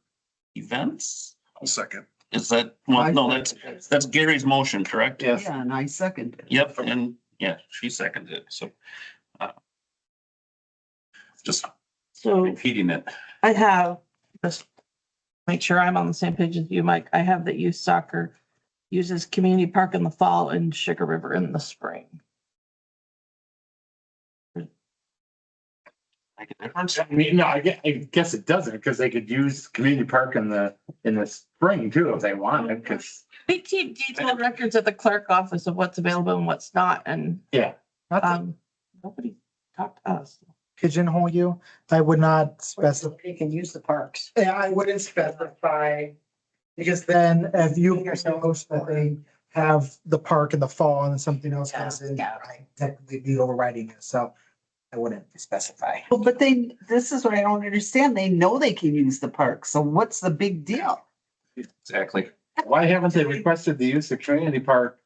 events. I'll second. Is that, well, no, that's Gary's motion, correct? Yeah, and I second it. Yep, and yeah, she seconded it, so. Just So repeating it. I have, just make sure I'm on the same page as you, Mike. I have that youth soccer uses community park in the fall and Sugar River in the spring. Make a difference? I mean, no, I guess it doesn't, because they could use community park in the spring too, if they wanted, because. We keep detailed records at the clerk office of what's available and what's not, and Yeah. nobody talked to us. Pigeonhole you, I would not specify, They can use the parks. yeah, I wouldn't specify. Because then if you propose that they have the park in the fall and then something else comes in, Yeah. I technically be overriding it, so I wouldn't specify. Well, but this is what I don't understand. They know they can use the park, so what's the big deal? Exactly. Why haven't they requested the use of community park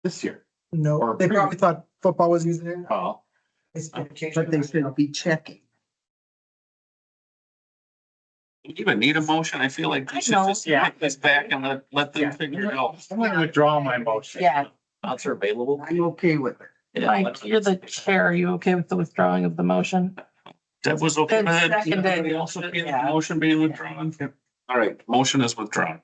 this year? No, Or they probably thought football was using it. Oh, But they should be checking. Do you even need a motion? I feel like we should know. just Yeah. put this back and let them figure it out. I'm gonna withdraw my motion. Yeah, Thoughts are available. I'm okay with it. Mike, you're the chair. Are you okay with the withdrawing of the motion? Deb was okay with Then that. seconded. Everybody else okay with the Yeah. motion being withdrawn? All right, motion is withdrawn.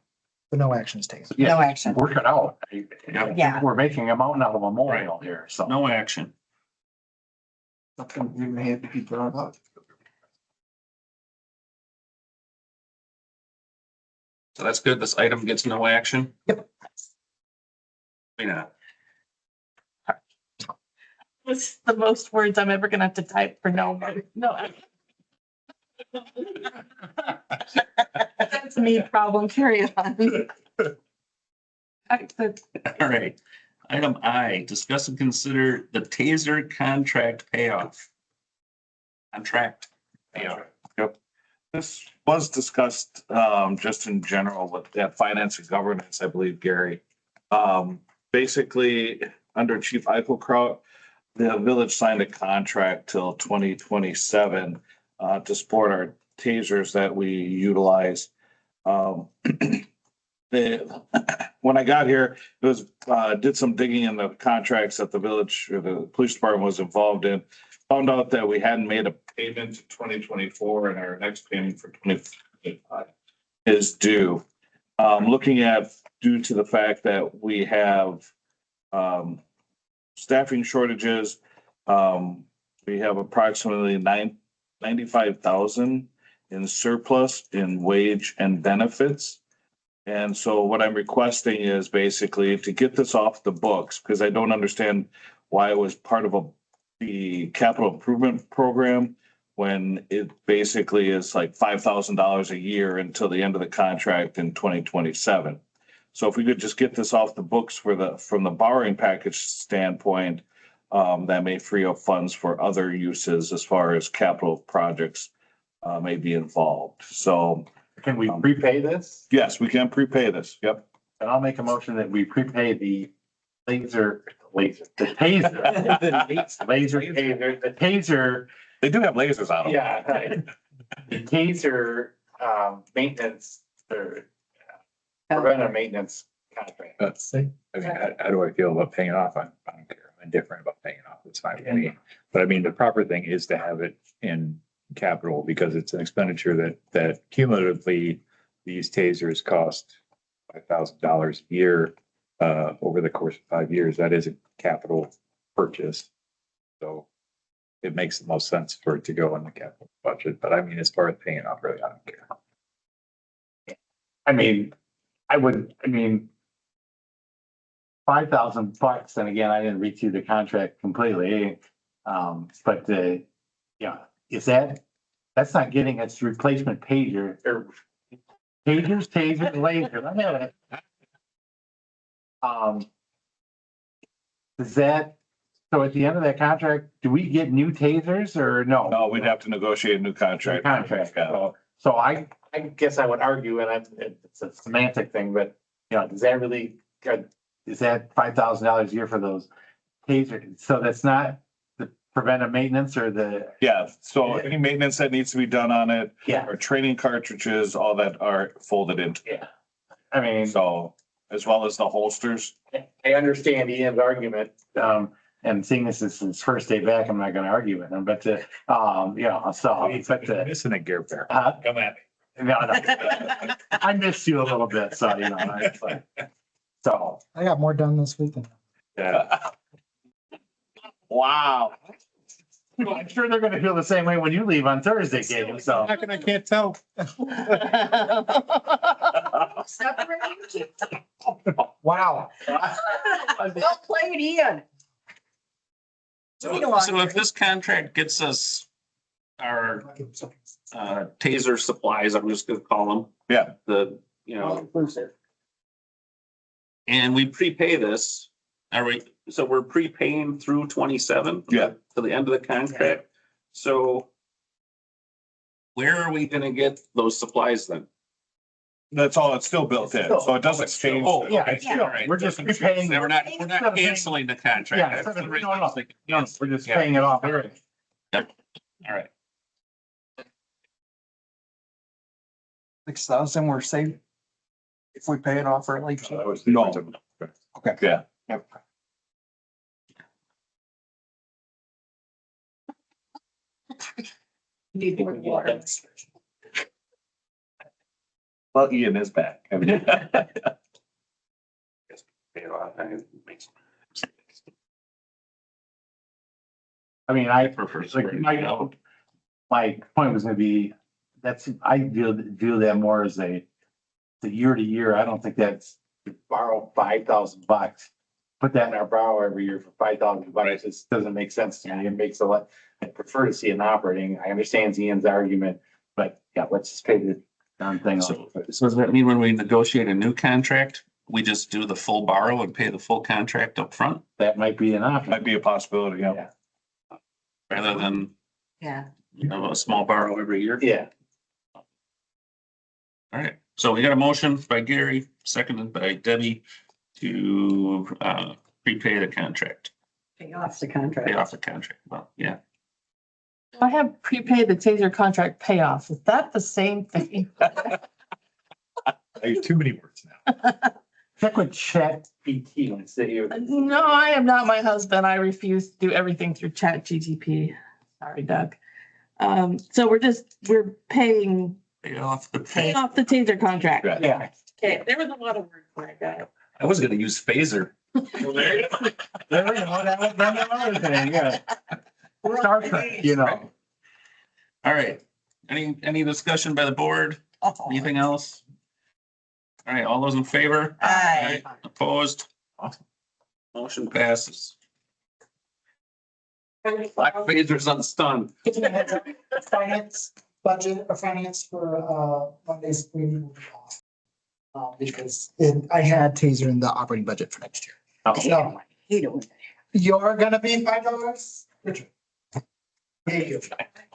But no actions taken. no action. Work it out. Yeah. We're making a mountain out of a molehill here, so. No action. Something we had to be brought up. So that's good. This item gets no action? Yep. Yeah. It's the most words I'm ever gonna have to type for no. That's me problem. Carry on. All right. Item I, discuss and consider the TASER contract payoff. Contract payoff. Yep. This was discussed, just in general with that finance and governance, I believe, Gary. Basically, under Chief Eichelkraut, the village signed a contract till 2027 to support our tasers that we utilize. When I got here, it was, did some digging in the contracts that the village or the police department was involved in. Found out that we hadn't made a payment in 2024 and our next payment for 2025 is due. Looking at, due to the fact that we have staffing shortages, we have approximately 95,000 in surplus in wage and benefits. And so what I'm requesting is basically to get this off the books, because I don't understand why it was part of the capital improvement program when it basically is like $5,000 a year until the end of the contract in 2027. So if we could just get this off the books from the borrowing package standpoint, that may free up funds for other uses as far as capital projects may be involved. So can we prepay this? Yes, we can prepay this. Yep. And I'll make a motion that we prepay the taser, the taser. They do have lasers on them. Yeah. The taser, maintenance or preventive maintenance contract. I mean, how do I feel about paying it off? I don't care. I'm indifferent about paying it off. It's fine with me. But I mean, the proper thing is to have it in capital because it's an expenditure that cumulatively these tasers cost $5,000 a year over the course of 5 years. That is a capital purchase. So it makes the most sense for it to go in the capital budget. But I mean, as far as paying it off, really, I don't care. I mean, $5,000, and again, I didn't read through the contract completely. But yeah, that's not getting its replacement pager or taser, laser. Let me have it. Is that, so at the end of that contract, do we get new tasers or no? No, we'd have to negotiate a new contract. So I guess I would argue, and it's a semantic thing, but does that really, is that $5,000 a year for those tasers? So that's not the preventive maintenance or the. Yeah, so any maintenance that needs to be done on it. Yeah. Or training cartridges, all that are folded into. Yeah. I mean, So as well as the holsters. I understand Ian's argument, and seeing this is his first day back, I'm not gonna argue with him, but, you know, so, but, Missing a gear pair. come at me. No, no. I missed you a little bit, so, you know, it's like, so, I got more done this weekend. yeah. Wow. Well, I'm sure they're gonna feel the same way when you leave on Thursday, Gabe, so. How can I can't tell? Wow. Well played, Ian. So if this contract gets us our taser supplies, I'm just gonna call them. Yeah. The, you know, Inclusive. and we prepay this, are we, so we're prepaying through 27? Yeah. To the end of the contract, so where are we gonna get those supplies then? That's all, it's still built in, so it doesn't change. Oh, Yeah, okay. it's still, All right. we're just repaying. We're not canceling the contract. Yeah, That's the no, reason no, I was thinking. no, we're just paying it off early. All right. 6,000 we're saving if we pay it off early. No. Okay. Yeah. Need more water. Well, Ian is back. I mean. I mean, I prefer. like my point was gonna be, I view that more as the year to year. I don't think that's to borrow $5,000. Put that in our borrow every year for $5,000. It just doesn't make sense to me. It makes a lot, I prefer to see an operating. I understand Ian's argument, but yeah, let's just pay the darn thing off. So does that mean when we negotiate a new contract, we just do the full borrow and pay the full contract up front That might be an option. Might be a possibility, yeah. rather than, Yeah. you know, a small borrow every year? Yeah. All right, so we got a motion by Gary, seconded by Debbie to prepay the contract, Pay off the contract. pay off the contract. Well, yeah. I have prepaid the taser contract payoff. Is that the same thing? I use too many words now. Check with ChatGPT and see if. No, I am not my husband. I refuse to do everything through Chat GTP. Sorry, Doug. So we're paying Pay off the. the taser contract. Yeah. Okay, there was a lot of words for that. I was gonna use phaser. There we go. That was another thing, yeah. Star Trek, you know. All right, any discussion by the board? Anything else? All right, all those in favor? Aye. Opposed? Motion passes. Black phasers on stun. Finance budget or finance for Monday's meeting will be off. Because I had taser in the operating budget for next year. So Hate it when you're gonna be $5. Richard. Thank you.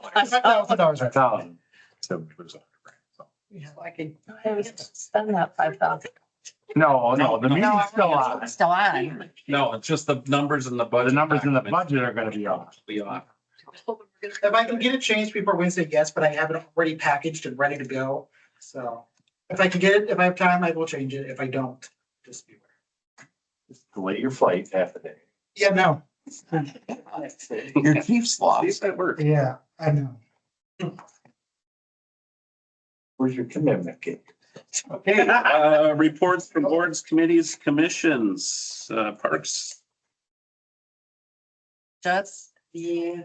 $5,000 right now. $1,000. So it was I could. I was spend that 5,000. No, the meeting's still on. Still on. No, it's just the numbers in the The budget. numbers in the budget are gonna be off. Be off. If I can get it changed before Wednesday, yes, but I have it already packaged and ready to go. So if I can get it, if I have time, I will change it. If I don't, just be aware. Just delay your flight half a day. Yeah, no. Your Chiefs lost. That work. Yeah, I know. Where's your commitment, kid? Okay, reports from boards, committees, commissions, parks. Just we've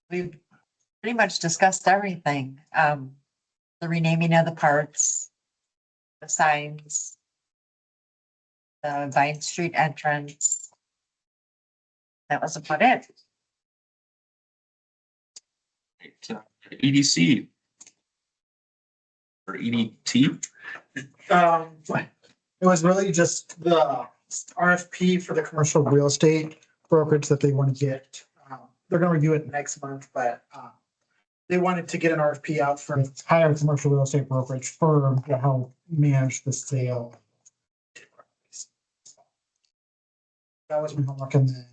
pretty much discussed everything. The renaming of the parks, the signs, the Vine Street entrance. That was about it. EDC. Or EDT. It was really just the RFP for the commercial real estate brokerage that they want to get. They're gonna review it next month, but they wanted to get an RFP out for hire a commercial real estate brokerage firm to help manage the sale. That was my homework, and then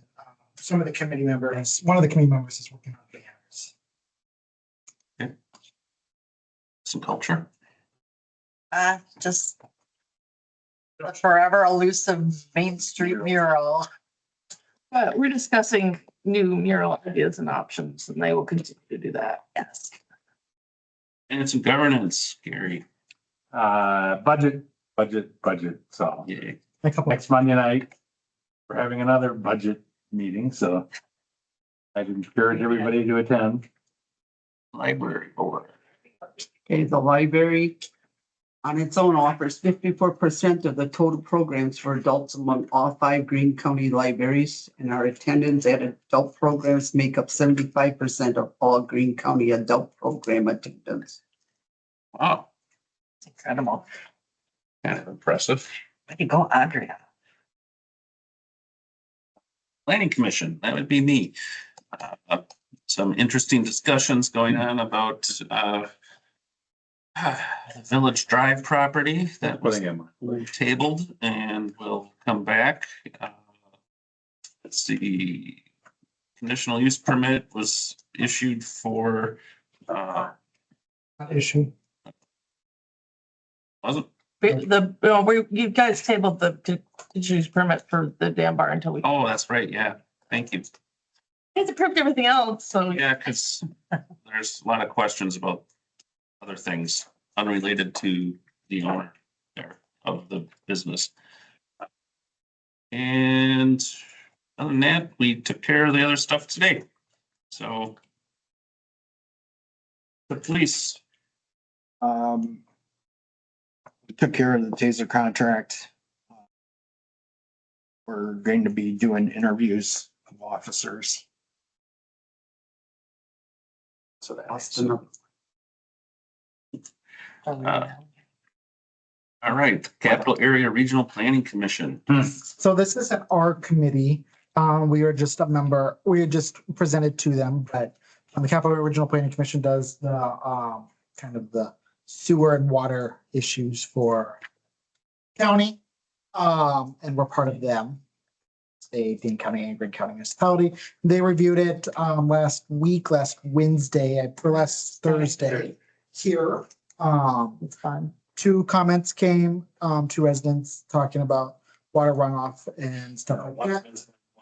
some of the committee members, one of the committee members is working on banners. Some culture. Just The forever elusive Main Street mural. But we're discussing new mural ideas and options, and they will continue to do that. Yes. And some governance, Gary. Budget. So Yay. next Monday night, we're having another budget meeting, so I'd encourage everybody to attend. Library board. Okay, the library on its own offers 54% of the total programs for adults among all 5 Greene County libraries, and our attendance at adult programs make up 75% of all Greene County adult program attendance. Wow, It's incredible. kind of impressive. Way to go, Andrea. Planning Commission, that would be me. Some interesting discussions going on about the Village Drive property that was tabled and will come back. Let's see, conditional use permit was issued for, Issue. wasn't, You guys tabled the use permit for the dam bar until we. oh, that's right, yeah, thank you. It's approved everything else, so. Yeah, because there's a lot of questions about other things unrelated to the owner there of the business. And other than that, we took care of the other stuff today. So the police, We took care of the taser contract. We're going to be doing interviews of officers. So that's. all right, Capital Area Regional Planning Commission. So this isn't our committee. We are just a member, we are just presented to them, but the Capital Regional Planning Commission does the kind of the sewer and water issues for county. And we're part of them. State, Dean County, and Greene County Municipality. They reviewed it last Wednesday, or last Thursday here. It's fun. 2 comments came, 2 residents talking about water runoff and stuff like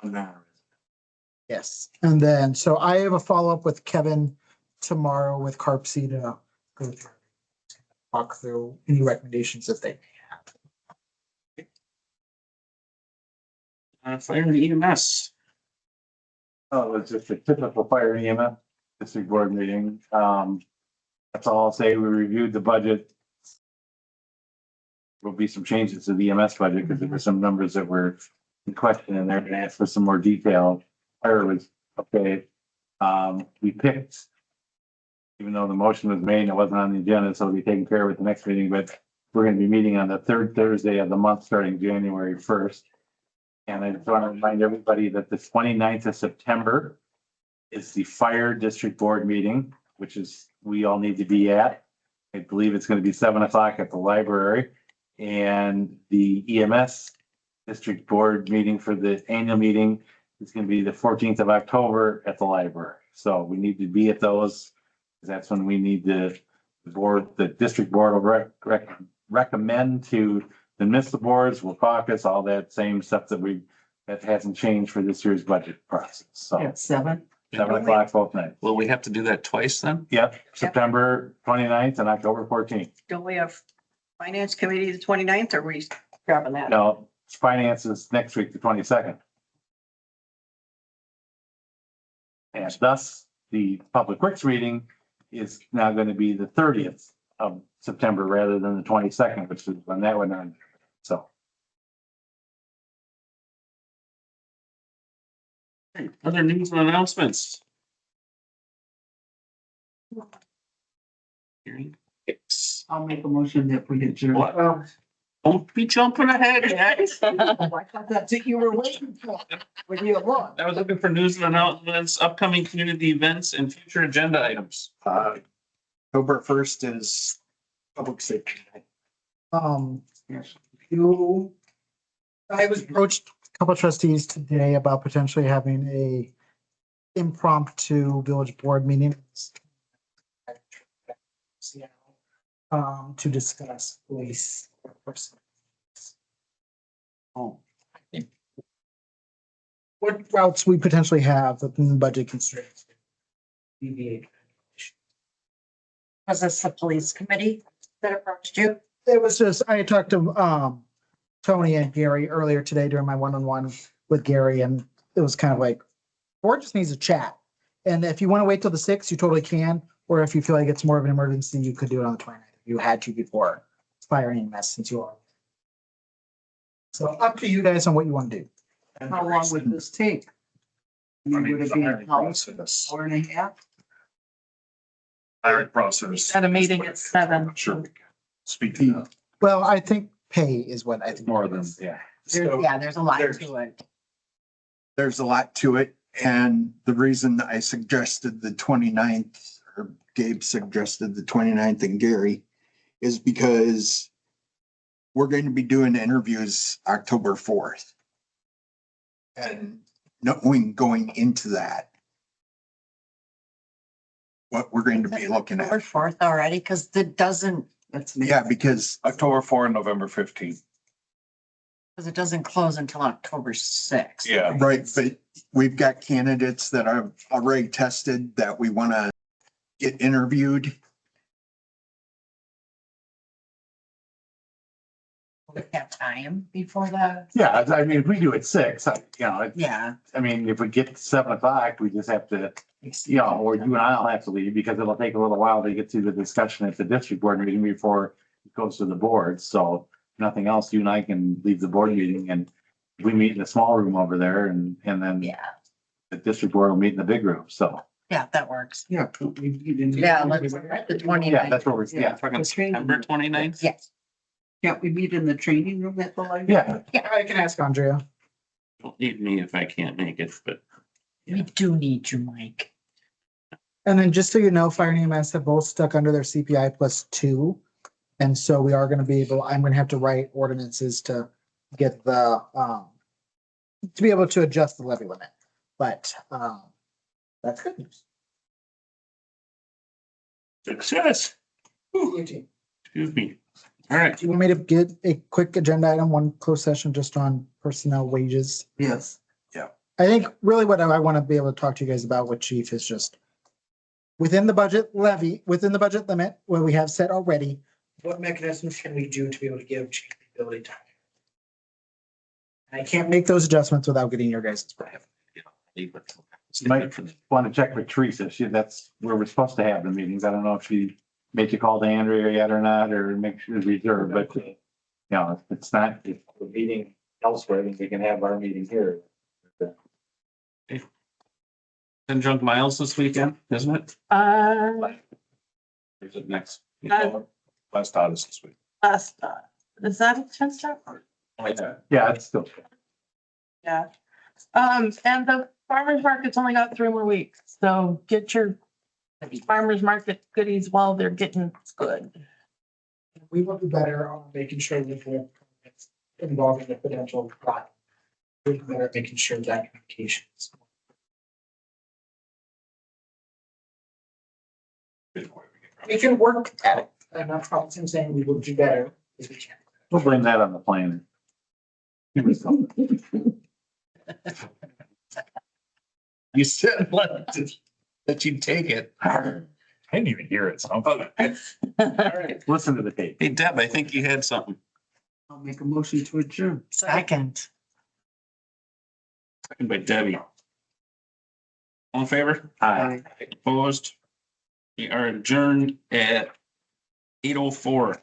that. Yes, and then, so I have a follow-up with Kevin tomorrow with Carpsy to go through, talk through any recommendations that they Fire and EMS. Oh, it's just a typical fire EMS district board meeting. That's all I'll say. We reviewed the budget. There'll be some changes to the EMS budget because there were some numbers that were in question and they're gonna ask for some more detail. Fire was okay. We picked, even though the motion was made and it wasn't on the agenda, so we'll be taken care of at the next meeting, but we're gonna be meeting on the 3rd Thursday of the month, starting January 1st. And I just want to remind everybody that the 29th of September is the fire district board meeting, which is, we all need to be at. I believe it's going to be 7 o'clock at the library. And the EMS district board meeting for the annual meeting is going to be the 14th of October at the library. So we need to be at those, because that's when we need the district board will recommend to the municipal boards, will caucus, all that same stuff that hasn't changed for this year's budget process. So At 7. 7 o'clock both nights. Will we have to do that twice then? Yep, September 29th and October 14th. Don't we have finance committee the 29th? Or are we grabbing that? No, finance is next week, the 22nd. And thus, the public works meeting is now going to be the 30th of September rather than the 22nd, which is when that went on. So. Other news and announcements. Hearing. I'll make a motion that we adjourn. What? Don't be jumping ahead, guys. I thought that's what you were waiting for. When you look. I was looking for news and announcements, upcoming community events and future agenda items. October 1st is public safety night. I was approached a couple of trustees today about potentially having a impromptu village board meeting. To discuss police. What routes we potentially have within the budget constraints? Deviate. Was this the police committee that approached you? It was just, I talked to Tony and Gary earlier today during my one-on-one with Gary, and it was kind of like, board just needs a chat. And if you want to wait till the 6th, you totally can, or if you feel like it's more of an emergency, you could do it on the 29th. You had to before fire and EMS since you are. So up to you guys on what you want to do. How long would this take? I mean, would it be an hour, Process. hour and a half? Hiring process. At a meeting at 7. Sure. we can Speak to that. Well, I think pay is what I think. More than, yeah. There's a lot there's- to it. There's a lot to it. And the reason I suggested the 29th, or Gabe suggested the 29th and Gary, is because we're going to be doing interviews October 4th. And knowing going into that, what we're going to be looking October at. 4th already, because it doesn't, Yeah, because October 4 and November 15th. because it doesn't close until October 6th. Yeah. right, but we've got candidates that are already tested that we want to get interviewed. We have time before the, Yeah, I mean, if we do it 6, yeah. I mean, if we get to 7 o'clock, we just have to, or you and I'll have to leave because it'll take a little while to get through the discussion at the district board meeting before it goes to the board. So nothing else, you and I can leave the board meeting and we meet in the small room over there and then Yeah, the district board will meet in the big room. So, yeah, that works. Yeah. Yeah, let's, the 29th. yeah, that's what we're, Yeah. Talking September 29th? Yes. Can't we meet in the training room at the library? yeah. I can ask Andrea. Don't need me if I can't make it, but We do need you, Mike. And then just so you know, fire and EMS have both stuck under their CPI +2. And so we are going to be able, I'm going to have to write ordinances to get the, to be able to adjust the levy limit. But that's good news. success. Excuse me. All right. Do you want me to get a quick agenda item, one closed session just on personnel wages? Yes. I think really what I want to be able to talk to you guys about with chief is just within the budget levy, within the budget limit, where we have set already, what mechanisms can we do to be able to give chief the ability time? And I can't make those adjustments without getting your guys' input. You might want to check with Teresa. That's where we're supposed to have the meetings. I don't know if she made you call to Andrea yet or not, or make sure it's reserved, but if it's not, if we're meeting elsewhere, then we can have our meeting here. 10 junk miles this weekend, isn't it? Is it next? Uh, Last August this week. Is that a 10 step? Yeah, it's still. Yeah. And the farmer's market's only got 3 more weeks, so get your farmer's market goodies while they're getting good. We will do better on making sure that we're involving the potential product. We're better at making sure that communication is. We can work at it. I'm not promising saying we will do better if we can. We'll blame that on the planner. You said that you'd take it. I didn't even hear it. So All right. listen to the tape. Hey, Deb, I think you had something. I'll make a motion to adjourn. Second. Second by Debbie. All in favor? Hi. Opposed? We are adjourned at 8:04.